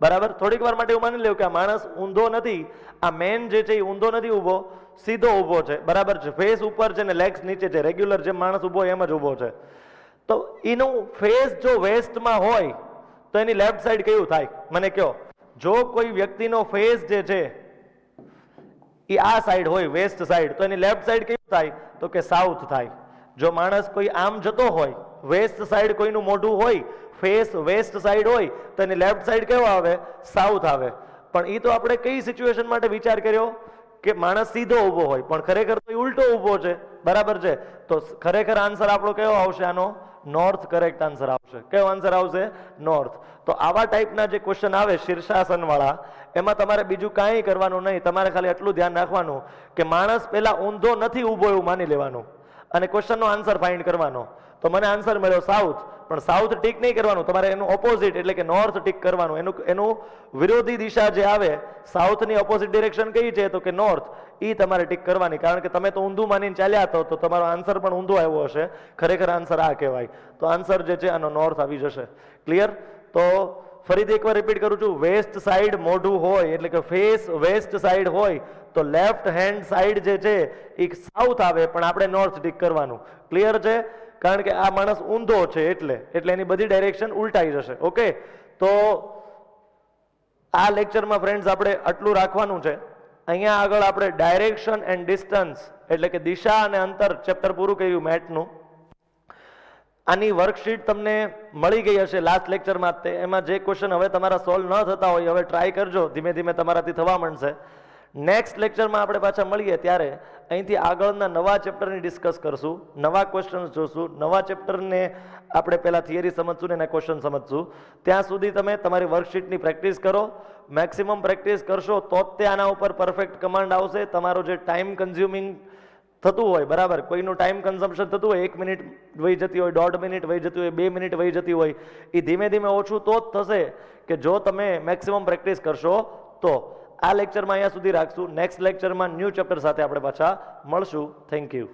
બરાબર, થોડીક વાર માટે એવું માની લો કે આ માણસ ઊંધો નથી, આ મેન જે છે એ ઊંધો નથી ઊભો, સીધો ઊભો છે. બરાબર છે, ફેસ ઉપર છે ને લેગ્સ નીચે છે, રેગ્યુલર જેમ માણસ ઊભો એમ જ ઊભો છે. તો એનું ફેસ જો વેસ્ટમાં હોય તો એની લેફ્ટ સાઈડ કયું થાય? મને કહો. જો કોઈ વ્યક્તિનો ફેસ જે છે એ આ સાઈડ હોય, વેસ્ટ સાઈડ, તો એની લેફ્ટ સાઈડ કયું થાય? તો કે સાઉથ થાય. જો માણસ કોઈ આમ જતો હોય, વેસ્ટ સાઈડ કોઈનું મોઢું હોય, ફેસ વેસ્ટ સાઈડ હોય, તો એની લેફ્ટ સાઈડ કેવો આવે? સાઉથ આવે. પણ એ તો આપણે કઈ સિચ્યુએશન માટે વિચાર કર્યો કે માણસ સીધો ઊભો હોય, પણ ખરેખર તો ઉલટો ઊભો છે. બરાબર છે, તો ખરેખર આન્સર આપણો કયો આવશે? આનો નોર્થ કરેક્ટ આન્સર આવશે. કયો આન્સર આવશે? નોર્થ. તો આવા ટાઈપના જે ક્વેશ્ચન આવે શીર્ષાસન વાળા, એમાં તમારે બીજું કાંઈ કરવાનું નહીં. તમારે ખાલી એટલું ધ્યાન રાખવાનું કે માણસ પેલા ઊંધો નથી ઊભો એવું માની લેવાનું અને ક્વેશ્ચનનો આન્સર ફાઇન્ડ કરવાનો. તો મને આન્સર મળ્યો સાઉથ, પણ સાઉથ ટીક નહીં કરવાનું, તમારે એનું ઓપોઝિટ એટલે કે નોર્થ ટીક કરવાનું. એનું વિરોધી દિશા જે આવે, સાઉથની ઓપોઝિટ ડિરેક્શન કઈ છે? તો કે નોર્થ. એ તમારે ટીક કરવાની, કારણ કે તમે તો ઊંધું માનીને ચાલ્યા હતો તો તમારો આન્સર પણ ઊંધો આવ્યો હશે. ખરેખર આન્સર આ કહેવાય. તો આન્સર જે છે આનો નોર્થ આવી જશે. ક્લિયર? તો ફરીથી એકવાર રિપીટ કરું છું, વેસ્ટ સાઈડ મોઢું હોય એટલે કે ફેસ વેસ્ટ સાઈડ હોય તો લેફ્ટ હેન્ડ સાઈડ જે છે એ સાઉથ આવે, પણ આપણે નોર્થ ટીક કરવાનું. ક્લિયર છે? કારણ કે આ માણસ ઊંધો છે એટલે એની બધી ડાયરેક્શન ઉલટાઈ જશે. ઓકે, તો આ લેક્ચરમાં ફ્રેન્ડ્સ આપણે આટલું રાખવાનું છે. અહીંયા આગળ આપણે ડાયરેક્શન એન્ડ ડિસ્ટન્સ એટલે કે દિશા અને અંતર ચેપ્ટર પૂરું કર્યું મેથનું. આની વર્કશીટ તમને મળી ગઈ હશે લાસ્ટ લેક્ચરમાં. એમાં જે ક્વેશ્ચન હવે તમારા સોલ્વ ન થતા હોય હવે ટ્રાય કરજો, ધીમે ધીમે તમારાથી થવા માંડશે. નેક્સ્ટ લેક્ચરમાં આપણે પાછા મળીએ ત્યારે અહીંથી આગળના નવા ચેપ્ટરની ડિસ્કસ કરશું, નવા ક્વેશ્ચન્સ જોશું, નવા ચેપ્ટરને આપણે પહેલા થિયરી સમજશું ને એના ક્વેશ્ચન સમજશું. ત્યાં સુધી તમે તમારી વર્કશીટની પ્રેક્ટિસ કરો, મેક્સિમમ પ્રેક્ટિસ કરશો તો જ તે આના ઉપર પરફેક્ટ કમાન્ડ આવશે. તમારો જે ટાઈમ કન્ઝ્યુમિંગ થતું હોય, બરાબર, કોઈનું ટાઈમ કન્ઝમ્પશન થતું હોય, 1 મિનિટ વહી જતી હોય, 1.5 મિનિટ વહી જતી હોય, 2 મિનિટ વહી જતી હોય, એ ધીમે ધીમે ઓછું તો જ થશે કે જો તમે મેક્સિમમ પ્રેક્ટિસ કરશો તો. આ લેક્ચરમાં અહીંયા સુધી રાખશું. નેક્સ્ટ લેક્ચરમાં ન્યૂ ચેપ્ટર સાથે આપણે પાછા મળશું. Thank you.